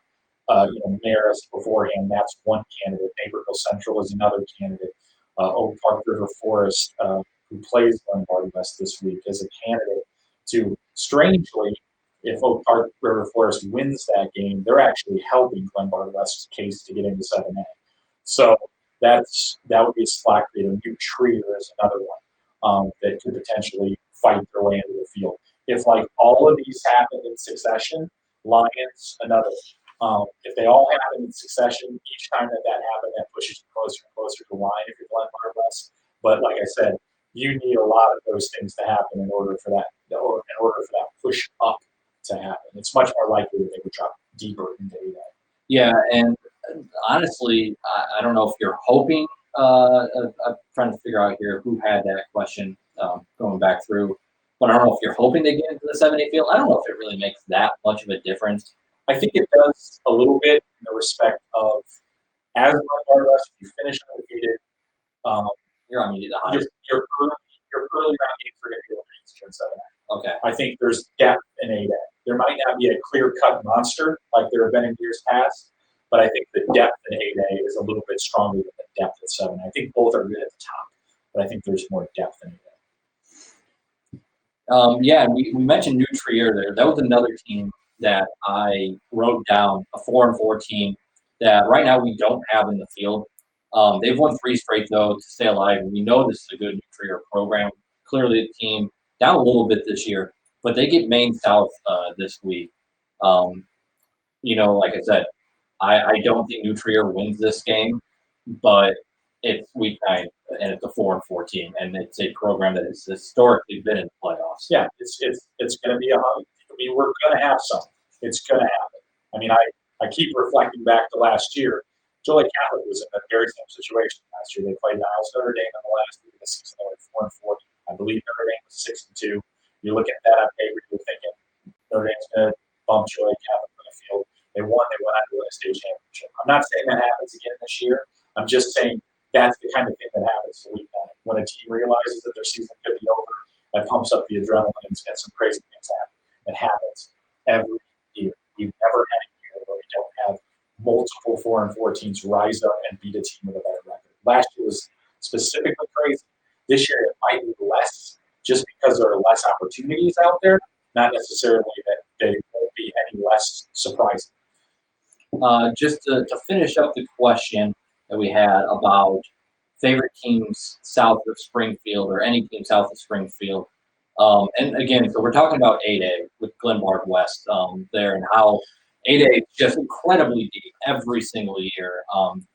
Marist beforehand. That's one candidate. Naperville Central is another candidate. Oak Park River Forest, who plays Glenbard West this week, is a candidate to, strangely, if Oak Park River Forest wins that game, they're actually helping Glenbard West's case to get into 7A. So that would be a slack rate. New Trier is another one that could potentially fight their way into the field. If like all of these happen in succession, Lions another. If they all happen in succession, each time that happened, that pushes you closer and closer to the line if you're Glenbard West. But like I said, you need a lot of those things to happen in order for that push up to happen. It's much more likely that they would drop deeper into that. Yeah, and honestly, I don't know if you're hoping. I'm trying to figure out here who had that question going back through, but I don't know if you're hoping they get into the 7A field. I don't know if it really makes that much of a difference. I think it does a little bit in the respect of, as Glenbard West, if you finish undefeated, You're on the high. your early round games are going to be easier in 7A. Okay. I think there's depth in 8A. There might not be a clear-cut monster like there have been in years past, but I think the depth in 8A is a little bit stronger than the depth at 7. I think both are good at the top, but I think there's more depth in 8A. Yeah, and we mentioned New Trier there. That was another team that I wrote down, a 4-4 team that right now we don't have in the field. They've won 3 straight though to stay alive, and we know this is a good New Trier program. Clearly, the team down a little bit this year, but they get Maine South this week. Like I said, I don't think New Trier wins this game, but it's week 9 and it's a 4-4 team, and it's a program that has historically been in the playoffs. Yeah, it's going to be we're going to have some. It's going to happen. I mean, I keep reflecting back to last year. Joliet Catholic was in the very same situation last year. They played Niles Notre Dame in the last week of the season. They were 4-4. I believe Notre Dame was 6-2. You look at that on paper, you're thinking Notre Dame's going to bump Joliet Catholic on the field. They won. They went on to win a state championship. I'm not saying that happens again this year. I'm just saying that's the kind of thing that happens week 9. When a team realizes that their season could be over, that pumps up the adrenaline and some crazy things happen. It happens every year. We've never had a year where we don't have multiple 4-4 teams rise up and beat a team with a better record. Last year was specifically crazy. This year it might be less just because there are less opportunities out there, not necessarily that they won't be any less surprising. Just to finish up the question that we had about favorite teams south of Springfield or any team south of Springfield. And again, so we're talking about 8A with Glenbard West there and how 8A is just incredibly deep every single year.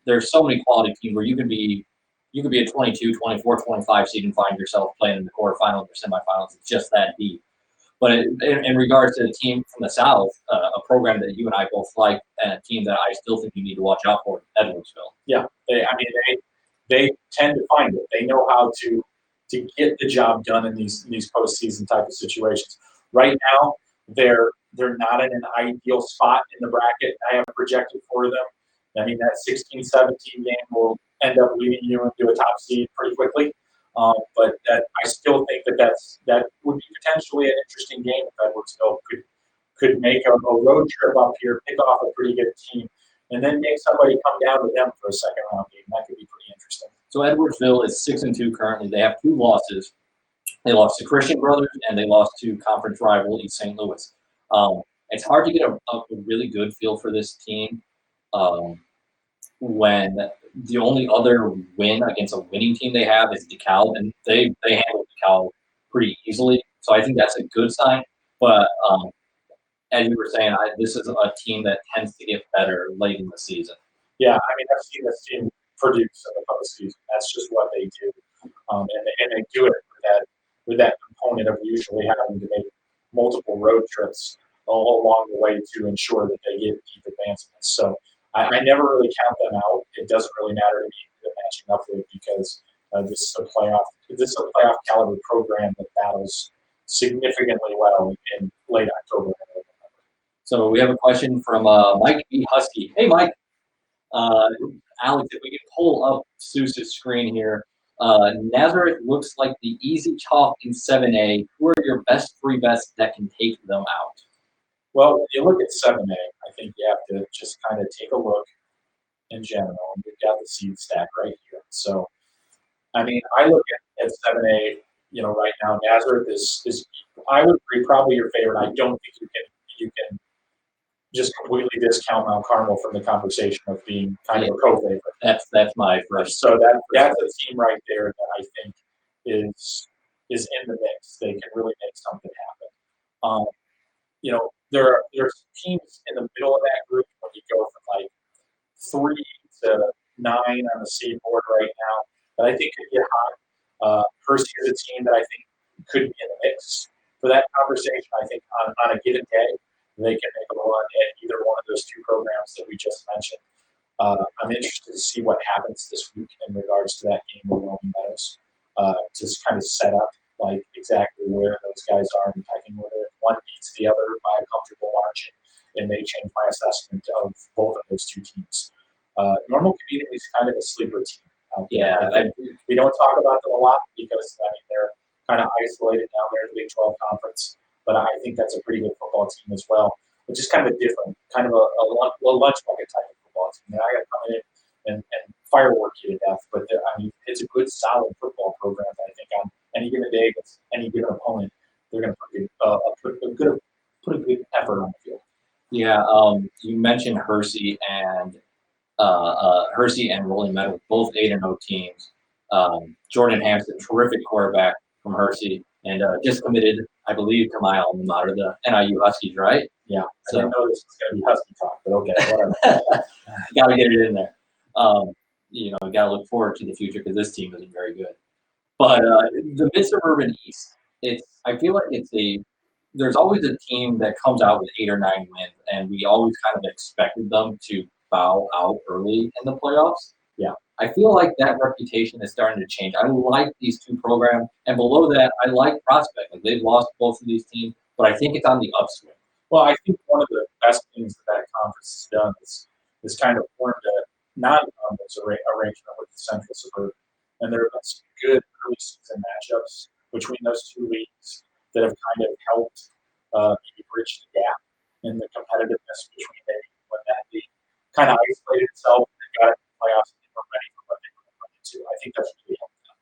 There's so many quality teams where you could be a 22, 24, 25 seed and find yourself playing in the quarterfinals or semifinals. It's just that deep. But in regards to the team from the South, a program that you and I both like, and a team that I still think you need to watch out for, Edwardsville. Yeah, they tend to find it. They know how to get the job done in these postseason type of situations. Right now, they're not in an ideal spot in the bracket I have projected for them. I mean, that 16-17 game will end up leading you into a top seed pretty quickly. But I still think that would be potentially an interesting game if Edwardsville could make a road trip up here, pick off a pretty good team, and then make somebody come down to them for a second round game. That could be pretty interesting. So Edwardsville is 6-2 currently. They have 2 losses. They lost to Christian Brothers and they lost to conference rival East St. Louis. It's hard to get a really good feel for this team when the only other win against a winning team they have is DeKalb, and they handle DeKalb pretty easily. So I think that's a good sign. But as you were saying, this is a team that tends to get better late in the season. Yeah, I mean, I've seen this team produce in the postseason. That's just what they do, and they do it with that component of usually having to make multiple road trips all along the way to ensure that they get deep advancements. So I never really count them out. It doesn't really matter to me who they're matching up with because this is a playoff caliber program that battles significantly well in late October and early November. So we have a question from Mike B. Husky. Hey, Mike. Alex, if we can pull up Soucie's screen here. Nazareth looks like the easy chalk in 7A. Who are your best three bets that can take them out? Well, when you look at 7A, I think you have to just kind of take a look in general. And we've got the seed stack right here. So, I mean, I look at 7A, right now, Nazareth is I would agree, probably your favorite. I don't think you can just completely discount Mount Carmel from the conversation of being kind of a co-favorite. That's my first. So that's a team right there that I think is in the mix. They can really make something happen. There's teams in the middle of that group when you go from like 3 to 9 on the seed board right now that I think could get hot. Percy is a team that I think could be in the mix for that conversation. I think on a given day, they can make a run at either one of those two programs that we just mentioned. I'm interested to see what happens this week in regards to that game with Roman Meadows, to kind of set up like exactly where those guys are in pecking order. If one beats the other by a comfortable margin, it may change my assessment of both of those two teams. Normal Community is kind of a sleeper team. We don't talk about them a lot because they're kind of isolated down there in the Big 12 conference. But I think that's a pretty good football team as well, which is kind of different, kind of a lunch bucket type of football team. I got to come in and firework you to death, but it's a good, solid football program that I think on any given day against any given opponent, they're going to put a good effort on the field. Yeah, you mentioned Hersey and Rolling Meadows, both 8-0 teams. Jordan Hampson, terrific quarterback from Hersey, and just committed, I believe, to my alma mater, the NIU Huskies, right? Yeah. So I didn't know this was going to be Husky talk, but okay, whatever. Got to get it in there. Got to look forward to the future because this team isn't very good. But the Mid-Suburban East, I feel like there's always a team that comes out with 8 or 9 wins, and we always kind of expected them to bow out early in the playoffs. Yeah. I feel like that reputation is starting to change. I like these two programs, and below that, I like Prospect. Like they've lost both of these teams, but I think it's on the upswing. Well, I think one of the best things that conference has done is kind of formed a non-conference arrangement with the Central Suburban. And there have been some good early season matchups between those two leagues that have kind of helped maybe bridge the gap in the competitiveness between when that league kind of isolated itself and got into the playoffs and they were ready for what they were going into. I think that's really helped them.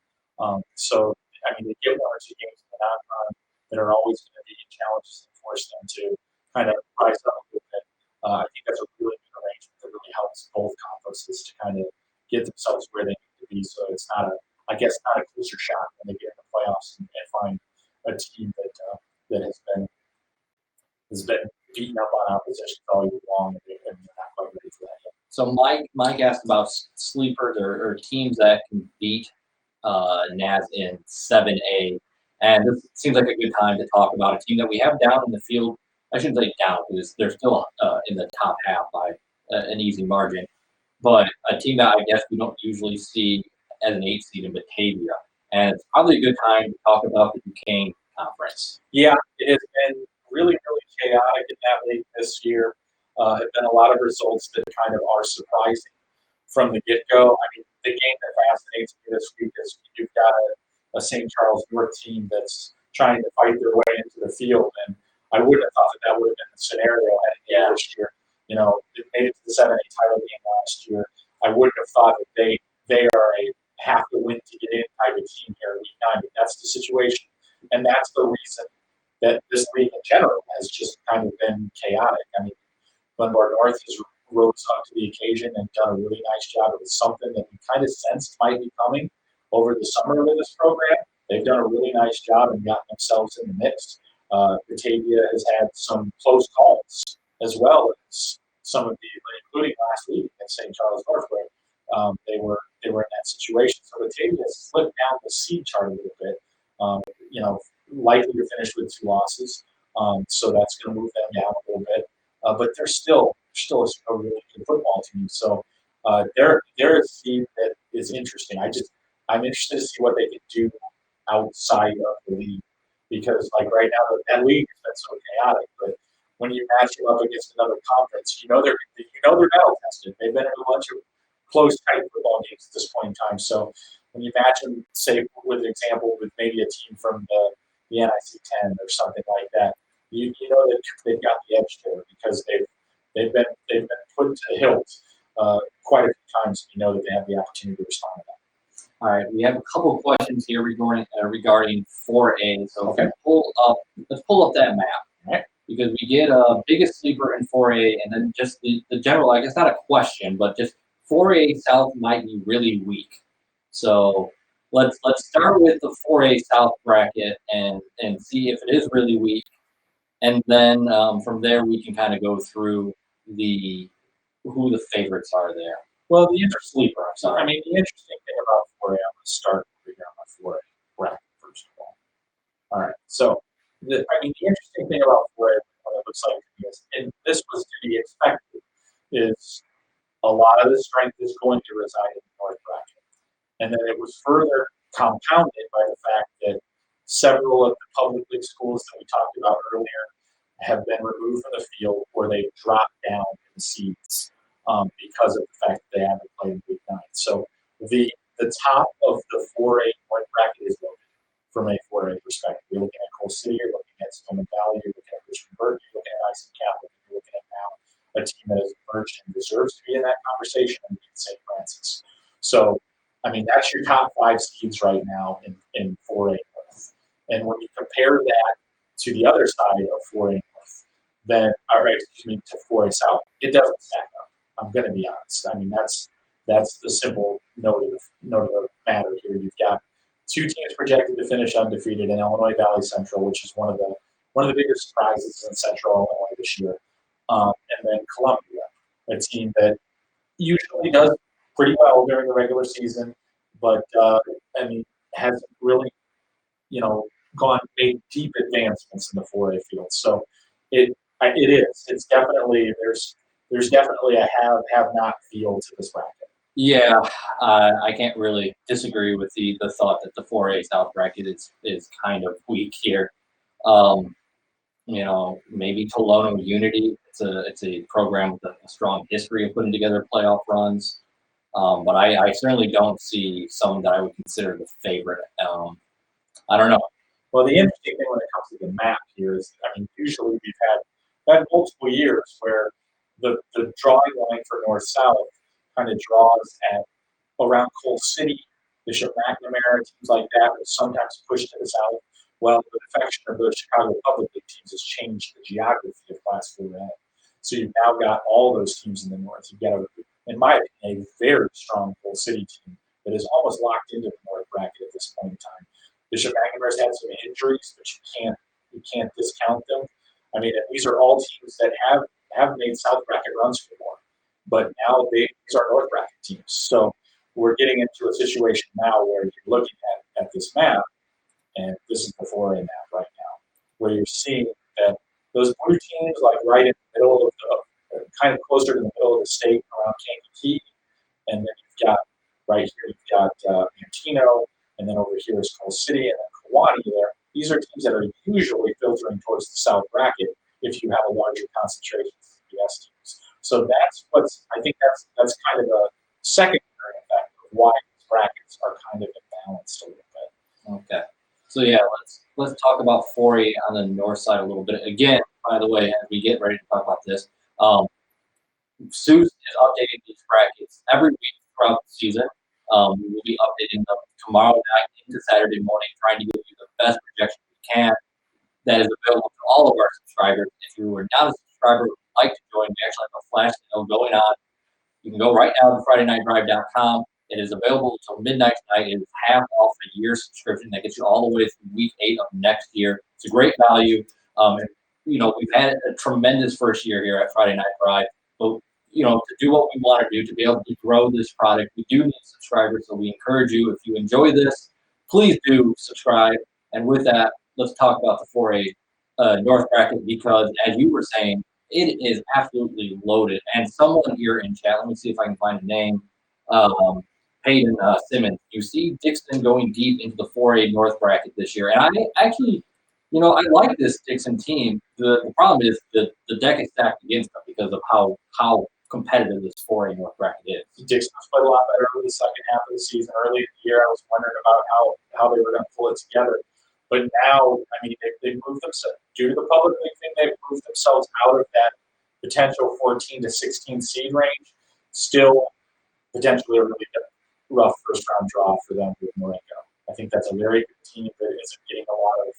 They get 1 or 2 games in the non-con that are always going to be challenges that force them to kind of rise up a little bit. I think that's a really good arrangement that really helps both conferences to kind of get themselves where they need to be. So it's not a closer shot when they get in the playoffs and find a team that has been beaten up on opposition all year long and they're not quite ready for that yet. So Mike asked about sleepers or teams that can beat Naz in 7A. And this seems like a good time to talk about a team that we have down in the field. I shouldn't say down because they're still in the top half by an easy margin. But a team that I guess we don't usually see as an 8 seed in Batavia. And it's probably a good time to talk about the Duquesne Conference. Yeah, it has been really, really chaotic in that league this year. Have been a lot of results that kind of are surprising from the get-go. The game that fascinates me this week is you've got a St. Charles North team that's trying to fight their way into the field, and I wouldn't have thought that would have been the scenario heading this year. They made it to the 7A title game last year. I wouldn't have thought that they are a have to win to get in type of team here in week 9, but that's the situation, and that's the reason that this league in general has just kind of been chaotic. Glenbard North has rose up to the occasion and done a really nice job. It was something that we kind of sensed might be coming over the summer with this program. They've done a really nice job and gotten themselves in the mix. Batavia has had some close calls as well as some of including last week at St. Charles North, where they were in that situation. So Batavia has slipped down the seed chart a little bit. Likely to finish with 2 losses. So that's going to move them down a little bit. But they're still a really good football team. So they're a team that is interesting. I'm interested to see what they can do outside of the league because like right now that league has been so chaotic. But when you match them up against another conference, they're battle tested. They've been in a bunch of close tight football games at this point in time. So when you match them, say with an example with maybe a team from the NIC 10 or something like that, you know that they've got the edge there because they've been put to the hilt quite a few times. You know that they have the opportunity to respond to that. All right, we have a couple of questions here regarding 4A. So Okay. let's pull up that map, right? Because we get a biggest sleeper in 4A, and then just the general. I guess not a question, but just 4A South might be really weak. So let's start with the 4A South bracket and see if it is really weak, and then from there we can kind of go through who the favorites are there. Well, the interesting thing about 4A, I'm going to start over here on my 4A bracket first of all. All right. So, the interesting thing about 4A, what it looks like to me is, and this was to be expected, is a lot of the strength is going to reside in the North bracket. And then it was further compounded by the fact that several of the public league schools that we talked about earlier have been removed from the field or they've dropped down in the seeds because of the fact that they haven't played in Week 9. So the top of the 4A North bracket is loaded from a 4A perspective. You're looking at Coal City, you're looking at Stillman Valley, you're looking at Richmond Burke, you're looking at IC Catholic, you're looking at now a team that has emerged and deserves to be in that conversation, and St. Francis. So, that's your top 5 seeds right now in 4A North. And when you compare that to the other side of 4A North, then, to 4A South, it doesn't stack up. I'm going to be honest. That's the simple note of the matter here. You've got 2 teams projected to finish undefeated in Illinois Valley Central, which is one of the bigger surprises in Central Illinois this year, and then Columbia, a team that usually does pretty well during the regular season, but hasn't really, made deep advancements in the 4A field. So it's definitely there's definitely a have not feel to this bracket. Yeah, I can't really disagree with the thought that the 4A South bracket is kind of weak here. Maybe Tolono Unity. It's a program with a strong history of putting together playoff runs. But I certainly don't see someone that I would consider the favorite. I don't know. Well, the interesting thing when it comes to the map here is, usually we've had multiple years where the drawing line for North-South kind of draws at around Coal City, Bishop McNamara, teams like that, will sometimes push to the south. Well, the defection of the Chicago Public League teams has changed the geography of Class 4A. So you've now got all those teams in the north. You've got, in my opinion, a very strong Coal City team that is almost locked into the North bracket at this point in time. Bishop McNamara's had some injuries, but you can't discount them. These are all teams that have made South bracket runs before, but now these are North bracket teams. So we're getting into a situation now where you're looking at this map, and this is the 4A map right now, where you're seeing that those blue teams, like right in the middle of kind of closer to the middle of the state around Kankakee, and then you've got right here, you've got Mantino, and then over here is Coal City, and then Kewanee there. These are teams that are usually filtering towards the South bracket if you have a larger concentration of CBS teams. So I think that's kind of a secondary effect of why these brackets are kind of imbalanced a little bit. Okay. So yeah, let's talk about 4A on the north side a little bit. Again, by the way, as we get ready to talk about this, Soucie is updating these brackets every week throughout the season. We will be updating them tomorrow night into Saturday morning, trying to give you the best projection we can that is available to all of our subscribers. If you are not a subscriber and would like to join, we actually have a flash sale going on. You can go right now to FridayNightDrive.com. It is available until midnight tonight. It is half off a year subscription that gets you all the way through week 8 of next year. It's a great value. We've had a tremendous first year here at Friday Night Drive, but to do what we want to do, to be able to grow this product, we do need subscribers. So we encourage you, if you enjoy this, please do subscribe. And with that, let's talk about the 4A North bracket because, as you were saying, it is absolutely loaded. And someone here in chat, let me see if I can find a name. Peyton Simmons. You see Dixon going deep into the 4A North bracket this year, and I actually, I like this Dixon team. The problem is the deck is stacked against them because of how competitive this 4A North bracket is. Dixon was played a lot better in the second half of the season. Early in the year, I was wondering about how they were going to pull it together. But now, I mean, they've moved themselves, due to the public league thing, they've moved themselves out of that potential 14 to 16 seed range. Still, potentially a really rough first round draw for them with Marengo. I think that's a very good team that isn't getting a lot of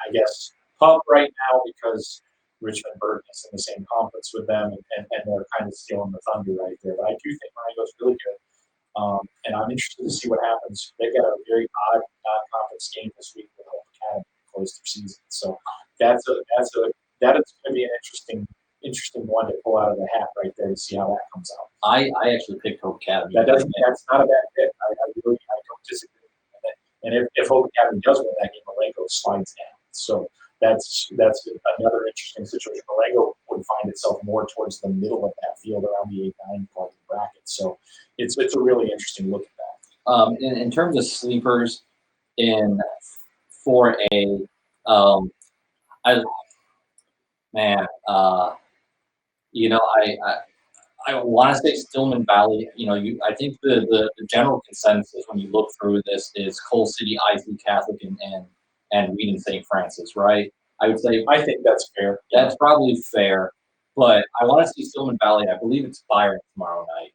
I guess, pub right now because Richmond Burton is in the same conference with them, and they're kind of stealing the thunder right there. But I do think Marengo's really good. And I'm interested to see what happens. They've got a very odd non-conference game this week with Hope Academy to close their season. So that is going to be an interesting one to pull out of the hat right there to see how that comes out. I actually picked Hope Academy. That's not a bad pick. I don't disagree. And if Hope Academy does win that game, Marengo slides down. So that's another interesting situation. Marengo would find itself more towards the middle of that field around the 8-9 part of the bracket. So it's a really interesting look at that. In terms of sleepers in 4A, I want to say Stillman Valley. I think the general consensus when you look through this is Coal City, IC Catholic, and Wheaton St. Francis, right? I would say I think that's fair. That's probably fair, but I want to see Stillman Valley. I believe it's Byron tomorrow night.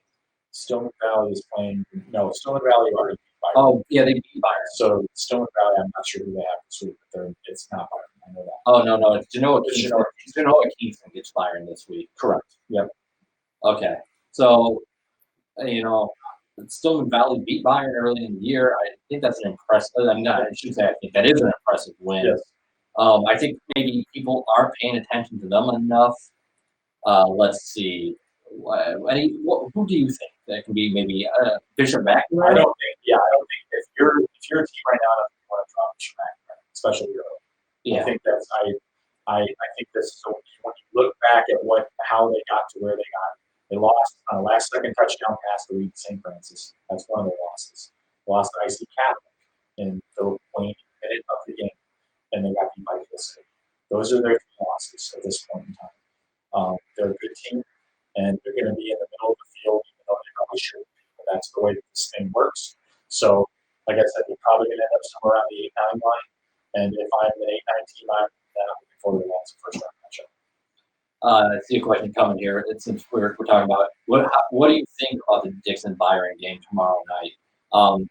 Stillman Valley is playing. No, Stillman Valley already beat Byron. Oh yeah, they beat Byron. So Stillman Valley, I'm not sure who they have this week, but it's not Byron. I know that. Oh no, it's Genoa Kingston. Genoa Kingston gets Byron this week. Correct. Yep. Okay, so Stillman Valley beat Byron early in the year. I think that's an impressive. I should say I think that is an impressive win. Yes. I think maybe people aren't paying attention to them enough. Let's see. Who do you think that can be maybe Bishop McNamara? I don't think if you're a team right now, you want to drop Bishop McNamara, especially early. Yeah. I think that's I think this is when you look back at how they got to where they got. They lost on a last second touchdown pass to Wheaton St. Francis. That's one of their losses. They lost to IC Catholic in the 20th minute of the game, and they got beat by Hill City. Those are their 3 losses at this point in time. They're a good team, and they're going to be in the middle of the field, even though they probably should. But that's the way that this thing works. So, like I said, we're probably going to end up somewhere around the 8-9 line. And if I'm an 8-9 team, I'm looking forward to that as a first round matchup. I see a question coming here. Since we're talking about it, what do you think about the Dixon Byron game tomorrow night?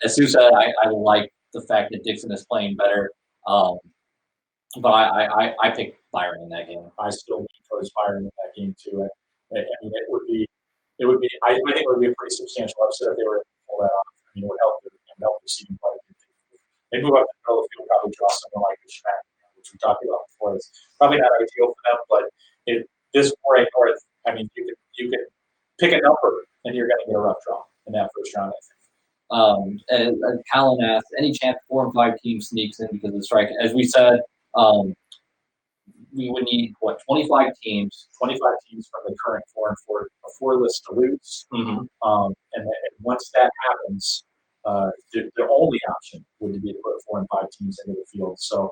As Sue said, I like the fact that Dixon is playing better, but I picked Byron in that game. I still lean towards Byron in that game too. I mean, it would be. I think it would be a pretty substantial upset if they were able to pull that off. I mean, it would help the seeding part. They move up the middle of the field, probably draw someone like Bishop, which we talked about before. It's probably not ideal for them, but this 4A North, I mean, you can pick a number and you're going to get a rough draw in that first round, I think. And Colin asked, any chance 4 and 5 teams sneaks in because of the strike? As we said, we would need 25 teams. 25 teams from the current 4 and 4, a 4 list to lose. Mm-hmm. And once that happens, the only option would be to put 4 and 5 teams into the field. So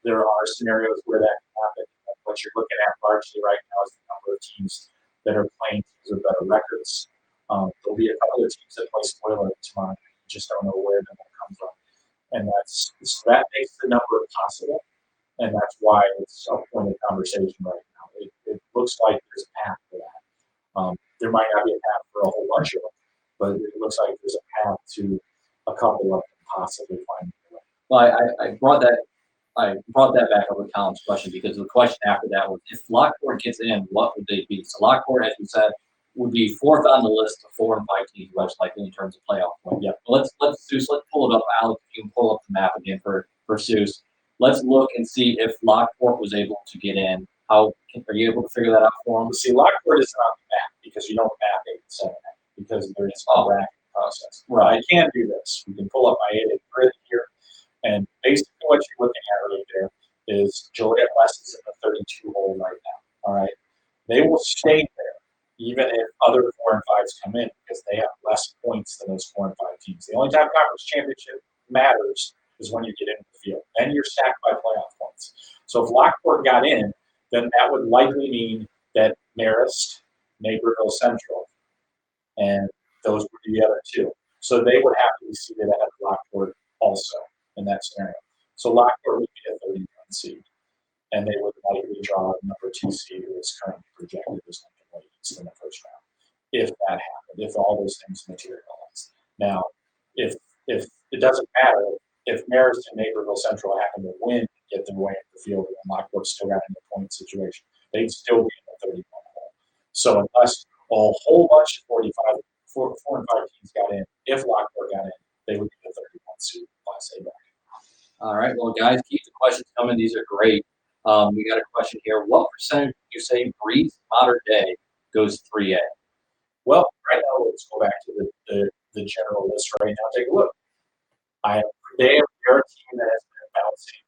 there are scenarios where that can happen. What you're looking at largely right now is the number of teams that are playing teams with better records. There'll be a couple of teams that play spoiler tomorrow. You just don't know where they're going to come from. And that makes the number possible. And that's why it's a point of conversation right now. It looks like there's a path for that. There might not be a path for a whole bunch of them, but it looks like there's a path to a couple of them possibly finding their way. Well, I brought that back up with Colin's question because the question after that was if Lockport gets in, what would they be? So Lockport, as we said, would be 4th on the list of 4 and 5 teams, most likely in terms of playoff point. Yeah. Let's pull it up, Alex. If you can pull up the map again for Seuss. Let's look and see if Lockport was able to get in. Are you able to figure that out for them? See, Lockport isn't on the map because you don't map 8 and 7 because there is a bracket process. Right. I can do this. We can pull up my 8 grid here. And basically what you're looking at right there is Joliet West is in the 32 hole right now. All right, they will stay there even if other 4 and 5s come in because they have less points than those 4 and 5 teams. The only time conference championship matters is when you get into the field. Then you're stacked by playoff points. So if Lockport got in, then that would likely mean that Marist, Naperville Central, and those would be the other 2. So they would have to be seated ahead of Lockport also in that scenario. So Lockport would be a 31 seed, and they would likely draw a number 2 seed who is currently projected as Lincoln Ladies in the first round. If that happened, if all those things materialize. Now, if it doesn't matter, if Marist and Naperville Central happen to win and get their way into the field, and Lockport still got in the point situation, they'd still be in the 31 hole. So unless a whole bunch of 4 and 5 teams got in, if Lockport got in, they would be the 31 seed Class A bracket. All right, well, guys, keep the questions coming. These are great. We got a question here. What percentage do you say Breeze Modern Day goes 3A? Well, right now, let's go back to the general list right now. Take a look. They're a team that has been bouncing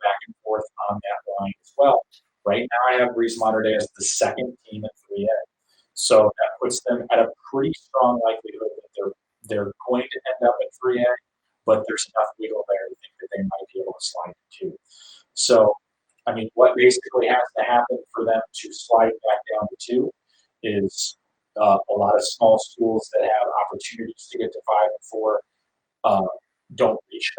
back and forth on that line as well. Right now, I have Breeze Modern Day as the second team in 3A. So that puts them at a pretty strong likelihood that they're going to end up at 3A, but there's enough wiggle there to think that they might be able to slide to 2. So, I mean, what basically has to happen for them to slide back down to 2 is a lot of small schools that have opportunities to get to 5 and 4 don't reach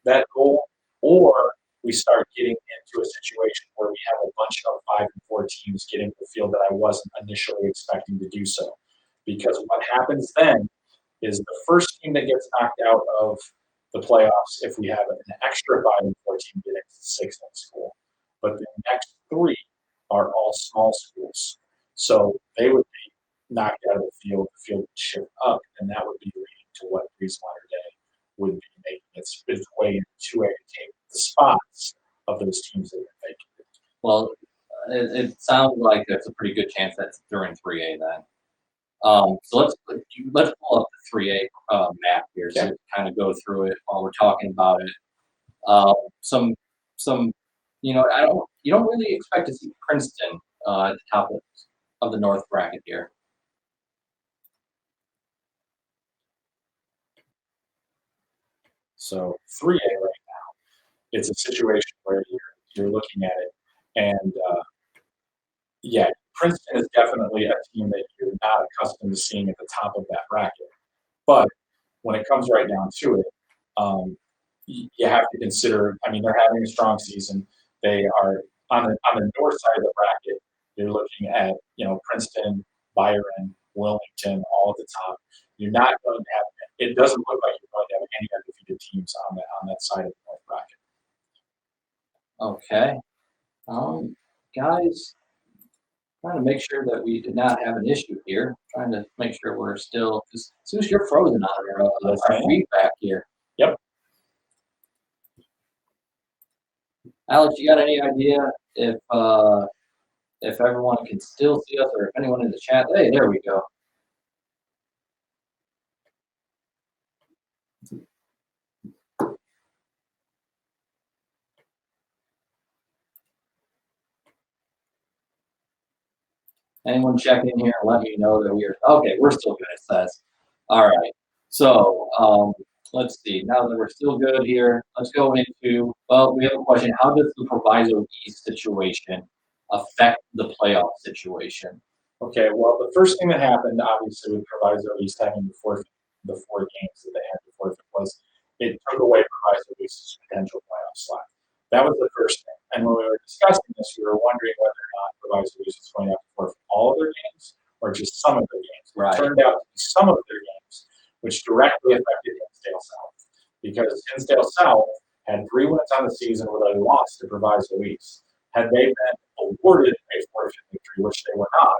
that goal, or we start getting into a situation where we have a bunch of 5 and 4 teams get into the field that I wasn't initially expecting to do so. Because what happens then is the first team that gets knocked out of the playoffs, if we have an extra 5 and 4 team get into 6 in school, but the next 3 are all small schools. So they would be knocked out of the field would shift up, and that would be leading to what Breeze Modern Day would be making its way into 2A to take the spots of those teams that are vacant. Well, it sounds like there's a pretty good chance that's during 3A then. So let's pull up the 3A map here so we can kind of go through it while we're talking about it. Some you don't really expect to see Princeton at the top of the North bracket here. So 3A right now, it's a situation where you're looking at it, and Princeton is definitely a team that you're not accustomed to seeing at the top of that bracket. But when it comes right down to it, you have to consider. I mean, they're having a strong season. They are on the north side of the bracket. You're looking at Princeton, Byron, Wilmington, all at the top. You're not going to have. It doesn't look like you're going to have any undefeated teams on that side of the north bracket. Okay, guys, trying to make sure that we did not have an issue here. Trying to make sure we're still. Because Soucie, you're frozen on our feedback here. Yep. Alex, you got any idea if everyone can still see us, or if anyone in the chat? Hey, there we go. Anyone check in here and let me know that we're still good, it says. All right. So let's see. Now that we're still good here, let's go into, we have a question. How does the Proviso East situation affect the playoff situation? Okay, well, the first thing that happened, obviously, with Proviso East having the 4 games that they had to forfeit was it took away Proviso East's potential playoff slot. That was the first thing. And when we were discussing this, we were wondering whether or not Proviso East was going to have to forfeit all of their games or just some of their games. Right. It turned out to be some of their games, which directly affected Hinsdale South. Because Hinsdale South had 3 wins on the season with a loss to Proviso East. Had they been awarded a forfeit victory, which they were not,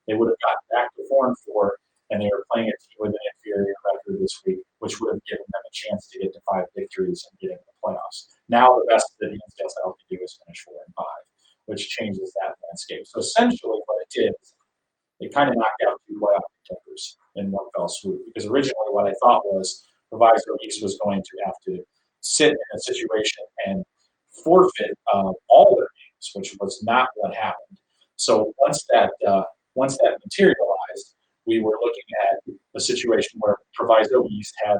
they would have gotten back to 4 and 4, and they were playing a team with an inferior record this week, which would have given them a chance to get to 5 victories and get into the playoffs. Now the best that Hinsdale South can do is finish 4 and 5, which changes that landscape. So essentially, what it did is it kind of knocked out 2 playoff contenders in one fell swoop. Because originally, what I thought was Proviso East was going to have to sit in a situation and forfeit all their games, which was not what happened. So once that materialized, we were looking at a situation where Proviso East had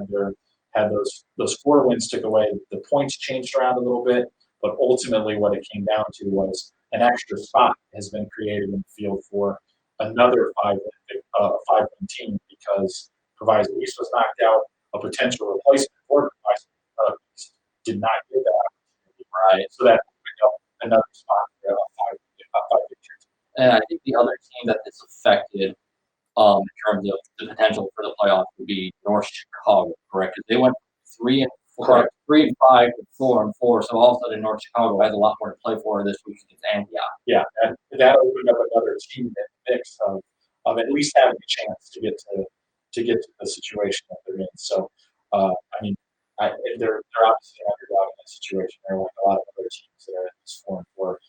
those 4 wins took away. The points changed around a little bit, but ultimately what it came down to was an extra spot has been created in the field for another five-win team because Proviso East was knocked out. A potential replacement for Proviso East did not get that opportunity, right? So that opened up another spot for a five victories. And I think the other team that is affected in terms of the potential for the playoffs would be North Chicago, correct? 'Cause they went 3-4, Correct. 3-5, to 4-4. So all of a sudden, North Chicago has a lot more to play for this week against Antioch. Yeah, and that opened up another team in the mix of at least having a chance to get to the situation that they're in. So, I mean, they're obviously an underdog in that situation. They're like a lot of other teams that are in this 4-4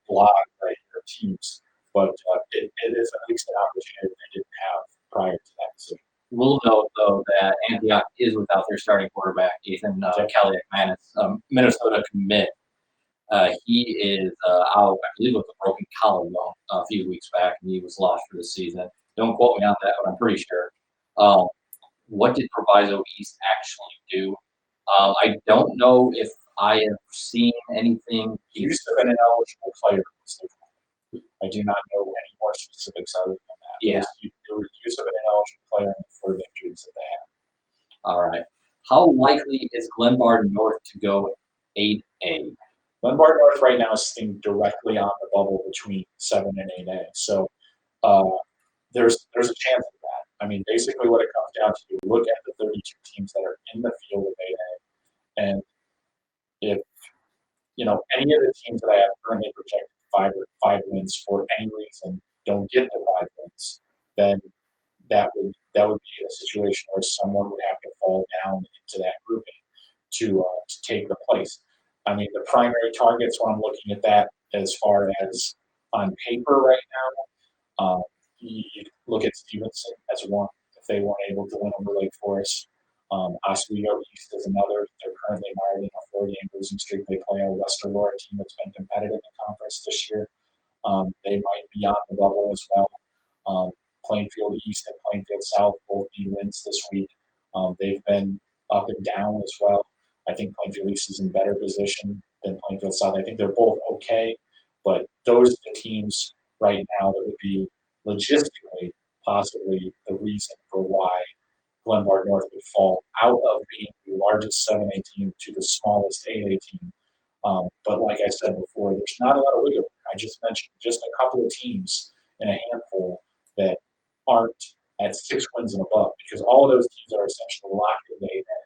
block right here of teams, but it is at least an opportunity they didn't have prior to that decision. We'll note, though, that Antioch is without their starting quarterback, Ethan Kelly McManus, Minnesota commit. He is out, I believe, with a broken collarbone a few weeks back, and he was lost for the season. Don't quote me on that, but I'm pretty sure. What did Proviso East actually do? I don't know if I have seen anything. Use of an eligible player. I do not know any more specifics other than that. Yeah. There was use of an ineligible player for the injuries that they had. All right. How likely is Glenbard North to go 8A? Glenbard North right now is sitting directly on the bubble between 7 and 8A. So there's a chance of that. I mean, basically what it comes down to, you look at the 32 teams that are in the field of 8A, and if any of the teams that I have currently projected five wins for any reason don't get the 5 wins, then that would be a situation where someone would have to fall down into that grouping to take the place. I mean, the primary targets when I'm looking at that as far as on paper right now, you look at Stevenson as one if they weren't able to win over Lake Forest. Oswego East is another. They're currently mired in a 4-game losing streak. They play a West Aurora team that's been competitive in the conference this year. They might be on the bubble as well. Plainfield East and Plainfield South both need wins this week. They've been up and down as well. I think Plainfield East is in better position than Plainfield South. I think they're both okay, but those are the teams right now that would be logistically possibly the reason for why Glenbard North would fall out of being the largest 7A team to the smallest 8A team. But like I said before, there's not a lot of wiggle room. I just mentioned just a couple of teams in a handful that aren't at 6 wins and above because all of those teams are essentially locked in the 8A.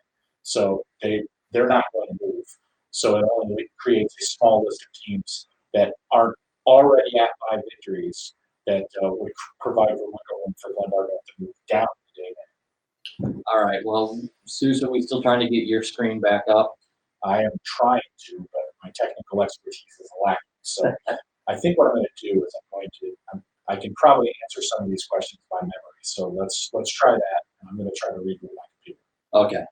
So they're not going to move. So it only creates a small list of teams that aren't already at 5 victories that would provide the wiggle room for Glenbard North to move down the 8A. All right. Well, Soucie, are we still trying to get your screen back up? I am trying to, but my technical expertise is lacking. So I think what I'm going to do is I can probably answer some of these questions by memory. So let's try that. I'm going to try to read my computer. Okay.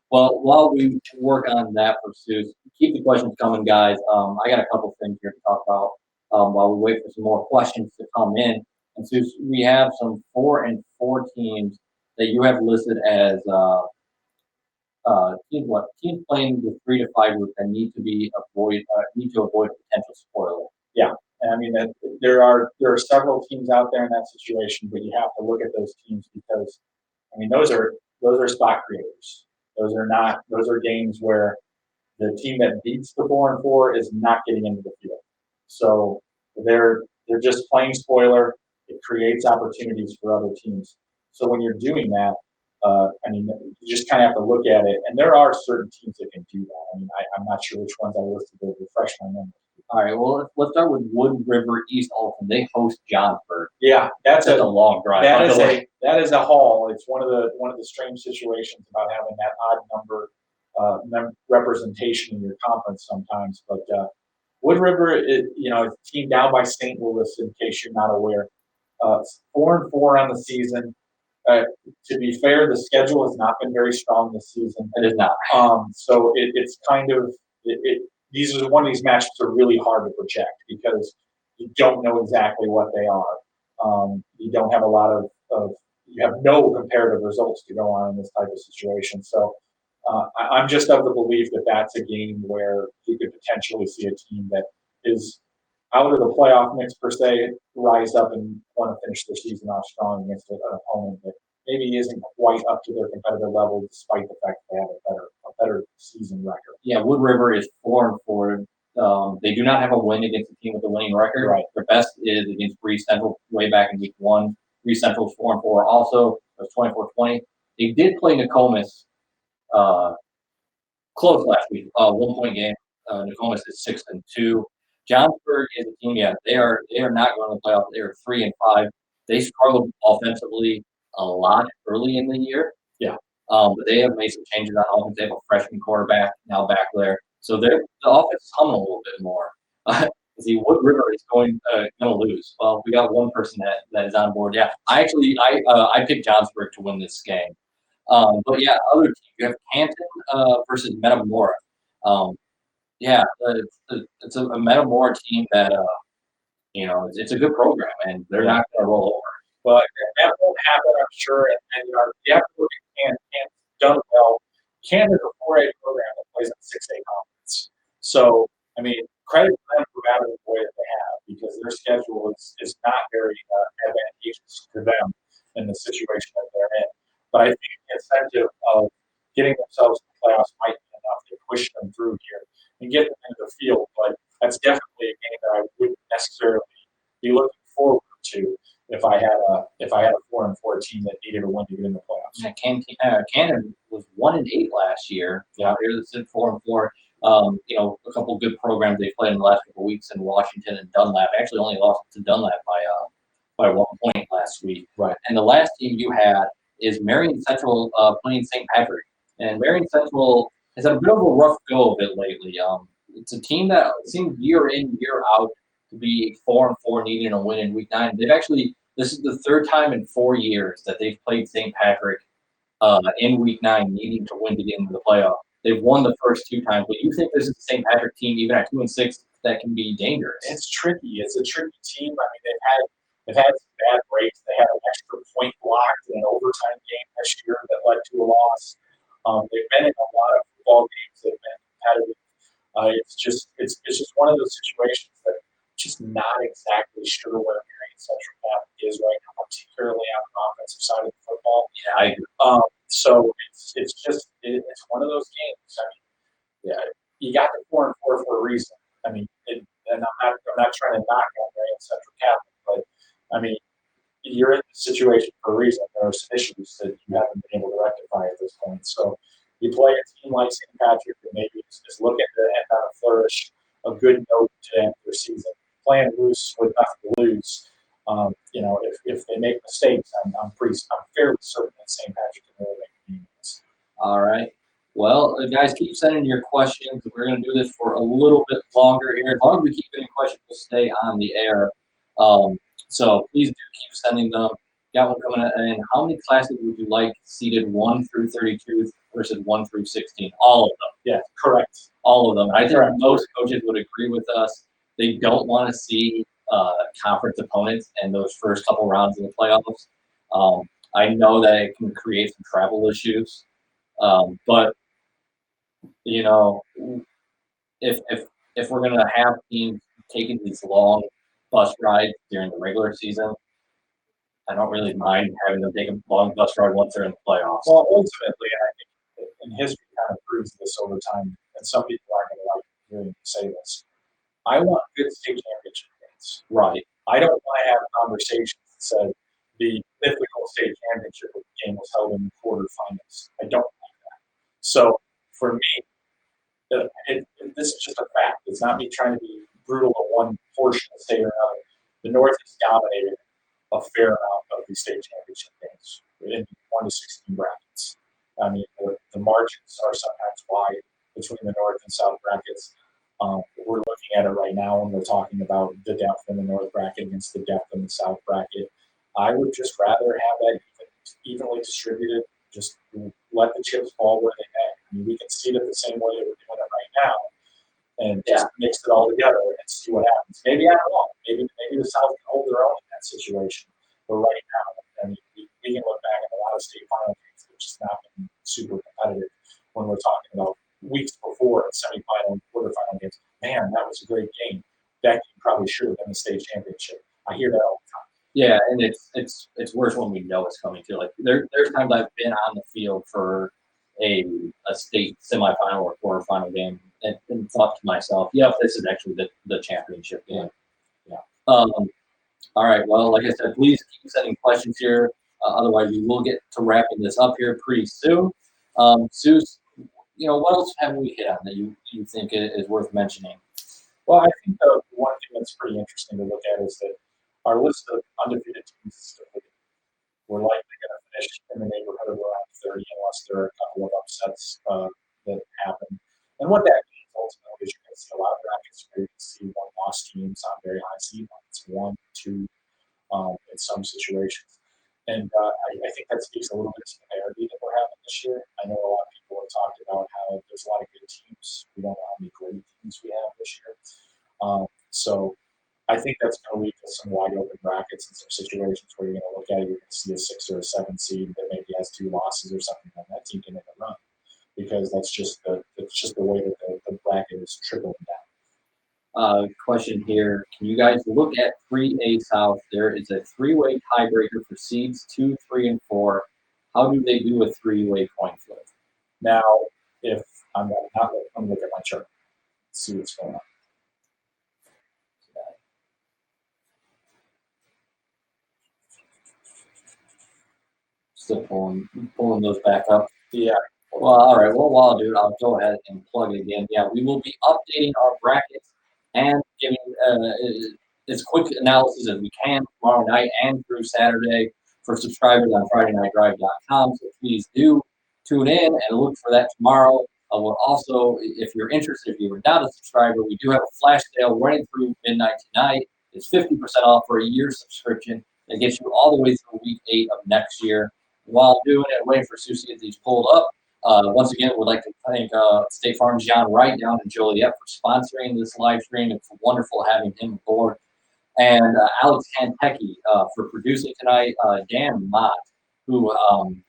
Well, while we work on that for Soucie, keep the questions coming, guys. I got a couple things here to talk about while we wait for some more questions to come in. And Soucie, we have some 4-4 teams that you have listed as teams playing the 3 to 5 group that need to avoid potential spoiler. Yeah, and I mean there are several teams out there in that situation, but you have to look at those teams because I mean those are spot creators. Those are games where the team that beats the 4-4 is not getting into the field. So they're just playing spoiler. It creates opportunities for other teams. So when you're doing that, I mean, you just kind of have to look at it. And there are certain teams that can do that. I mean, I'm not sure which ones I listed to refresh my memory. All right, well, let's start with Wood River East Alton. They host Johnsburg. Yeah, that's a long drive. That is a haul. It's one of the strange situations about having that odd number representation in your conference sometimes. But Wood River, is a team down by St. Louis. In case you're not aware, 4-4 on the season. To be fair, the schedule has not been very strong this season. It is not. So it's kind of these are one of these matchups that are really hard to project because you don't know exactly what they are. You don't have a lot of you have no comparative results to go on in this type of situation. So I'm just of the belief that that's a game where you could potentially see a team that is out of the playoff mix per se, rise up and want to finish their season off strong against an opponent that maybe isn't quite up to their competitive level, despite the fact that they have a better season record. Yeah, Wood River is 4-4. They do not have a win against a team with a winning record. Right. Their best is against Bree Central way back in week 1. Bree Central's 4-4. Also, it was 24-20. They did play Nokomis close last week. 1-point game. Nokomis is 6-2. Johnsburg is a team. Yeah, they are not going to the playoffs. They are 3-5. They struggled offensively a lot early in the year. Yeah. But they have made some changes on offense. They have a freshman quarterback now back there, so the offense is humming a little bit more. The Wood River is going to lose. Well, we got one person that is on board. Yeah, I picked Johnsburg to win this game. But yeah, other teams, you have Canton versus Metamora. Yeah, it's a Metamora team that it's a good program, and they're not going to roll over. But that won't happen, I'm sure. And you have to look at Can's done well. Can is a 4A program that plays in 6A conference. So, I mean, credit to them for having the way that they have because their schedule is not very advantageous to them in the situation that they're in. But I think the incentive of getting themselves in the playoffs might be enough to push them through here and get them into the field. But that's definitely a game that I wouldn't necessarily be looking forward to if I had a 4-4 team that needed a win to get in the playoffs. Yeah, Canton was 1-8 last year. Yeah, they're still 4-4. A couple of good programs they played in the last couple of weeks in Washington and Dunlap. Actually, only lost to Dunlap by 1 point last week. Right. And the last team you had is Marion Central playing St. Patrick, and Marion Central has had a bit of a rough go of it lately. It's a team that seems year in year out to be 4-4, needing a win in week 9. This is the third time in 4 years that they've played St. Patrick in week 9, needing to win to get into the playoff. They've won the first 2 times, but you think this is the St. Patrick team, even at 2-6, that can be dangerous? It's tricky. It's a tricky team. I mean, they've had some bad breaks. They had an extra point blocked in an overtime game this year that led to a loss. They've been in a lot of football games that have been competitive. It's just one of those situations that just not exactly sure where Marion Central Catholic is right now, particularly on the offensive side of the football. Yeah, I agree. So it's one of those games. I mean, yeah, you got the 4-4 for a reason. I mean, and I'm not trying to knock on Marion Central Catholic, but I mean, you're in this situation for a reason. There are some issues that you haven't been able to rectify at this point. So you play a team like St. Patrick that maybe is looking to end on a flourish, a good note to end their season, playing loose with nothing to lose. If they make mistakes, I'm fairly certain that St. Patrick can really make games. All right. Well, guys, keep sending your questions. We're going to do this for a little bit longer here. As long as we keep getting questions, we'll stay on the air. So please do keep sending them. Got one coming in. How many classes would you like seated 1 through 32 versus 1 through 16? All of them. Yeah, correct. All of them. I think most coaches would agree with us. They don't want to see conference opponents in those first couple rounds of the playoffs. I know that it can create some travel issues, but if we're gonna have teams taking these long bus rides during the regular season, I don't really mind having them take a long bus ride once they're in the playoffs. Well, ultimately, and I think in history kind of proves this over time, and some people aren't going to like hearing me say this. I want good state championship games. Right. I don't want to have conversations that said the mythical state championship game was held in the quarterfinals. I don't like that. So for me, this is just a fact. It's not me trying to be brutal to one portion of the state or another. The North has dominated a fair amount of these state championship games in 1 to 16 brackets. I mean, the margins are sometimes wide between the North and South brackets. We're looking at it right now when we're talking about the depth in the North bracket against the depth in the South bracket. I would just rather have that evenly distributed. Just let the chips fall where they may. I mean, we can see it the same way that we're doing it right now. and just mix it all together and see what happens. Maybe I'm wrong. Maybe the South can hold their own in that situation. But right now, I mean, we can look back at a lot of state final games that have just not been super competitive when we're talking about weeks before semifinal and quarterfinal games. Man, that was a great game. That game probably should have been the state championship. I hear that all the time. Yeah, and it's worse when we know it's coming too. Like there's times I've been on the field for a state semifinal or quarterfinal game and thought to myself, yep, this is actually the championship game. Yeah. All right. Well, like I said, please keep sending questions here. Otherwise, we will get to wrapping this up here pretty soon. Souce, what else have we hit on that you think is worth mentioning? Well, I think the one thing that's pretty interesting to look at is that our list of undefeated teams is depleted. We're likely going to finish in the neighborhood of around 30 unless there are a couple of upsets that happen. And what that means ultimately is you're going to see a lot of brackets where you can see one-loss teams on very high seed lines, 1, 2 in some situations. And I think that speaks a little bit to the parity that we're having this year. I know a lot of people have talked about how there's a lot of good teams. We don't know how many great teams we have this year. So I think that's going to lead to some wide open brackets and some situations where you're going to look at it, you're going to see a 6 or a 7 seed that maybe has 2 losses or something, and that team can make a run because that's just the way that the bracket is trickling down. Question here. Can you guys look at 3A South? There is a 3-way tiebreaker for seeds 2, 3, and 4. How do they do a 3-way coin flip? Now, if I'm going to look at my chart, see what's going on. Still pulling those back up. Yeah. Well, all right. Well, while I do it, I'll go ahead and plug it again. Yeah, we will be updating our brackets and giving as quick analysis as we can tomorrow night and through Saturday for subscribers on FridayNightDrive.com. So please do tune in and look for that tomorrow. We'll also, if you're interested, if you are not a subscriber, we do have a flash sale running through midnight tonight. It's 50% off for a year subscription. That gets you all the way through week 8 of next year. While doing it, waiting for Soucie to get these pulled up. Once again, we'd like to thank State Farm's John Wright down in Joliet for sponsoring this live stream. It's wonderful having him aboard. And Alex Hantecki for producing tonight. Dan Mott, who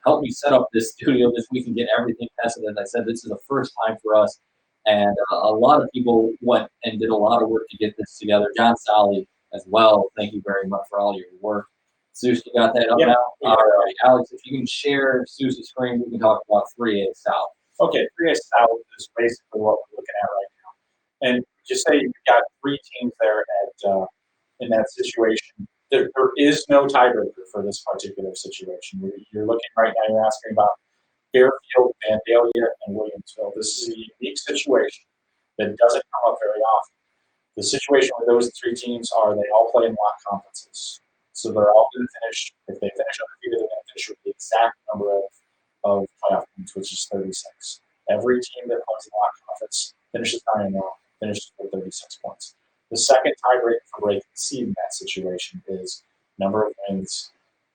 helped me set up this studio this week and get everything tested. As I said, this is the first time for us. And a lot of people went and did a lot of work to get this together. John Solly as well. Thank you very much for all your work. Souce, you got that up now? All right, Alex, if you can share Souce's screen, we can talk about 3A South. Okay, 3A South is basically what we're looking at right now. And just say you've got 3 teams there at in that situation. There is no tiebreaker for this particular situation. You're looking right now, you're asking about Fairfield, Vandalia, and Williamsville. This is a unique situation that doesn't come up very often. The situation with those 3 teams are they all play in lock conferences. So they're all going to finish, if they finish undefeated, they're going to finish with the exact number of playoff points, which is 36. Every team that plays in lock conference finishes 9-0, finishes with 36 points. The second tiebreaker for breaking seed in that situation is number of wins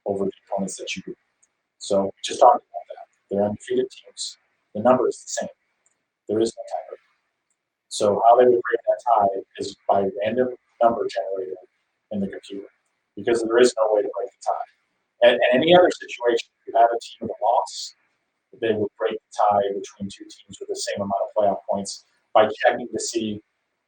over the opponents that you beat. So we just talked about that. They're undefeated teams. The number is the same. There is no tiebreaker. So how they would break that tie is by random number generator in the computer, because there is no way to break the tie. And any other situation, if you have a team with a loss, they would break the tie between 2 teams with the same amount of playoff points by checking to see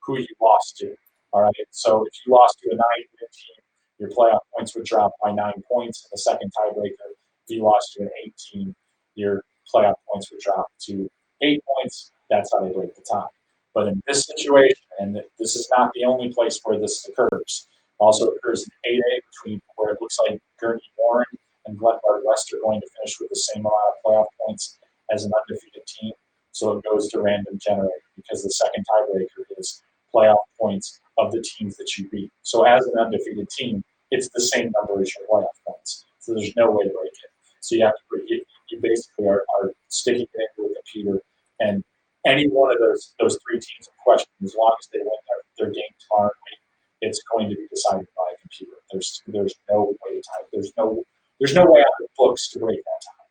who you lost to. All right. So if you lost to a 9-win team, your playoff points would drop by 9 points in the second tiebreaker. If you lost to an 8 team, your playoff points would drop to 8 points. That's how they break the tie. But in this situation, and this is not the only place where this occurs, also occurs in 8A, between where it looks like Gurney Warren and Glenbard West are going to finish with the same amount of playoff points as an undefeated team. So it goes to random generator because the second tiebreaker is playoff points of the teams that you beat. So as an undefeated team, it's the same number as your playoff points. So there's no way to break it. So you have to break it. You basically are sticking it into a computer, and any one of those 3 teams in question, as long as they win their game tomorrow night, it's going to be decided by a computer. There's no way to tie. There's no way out of the books to break that tie.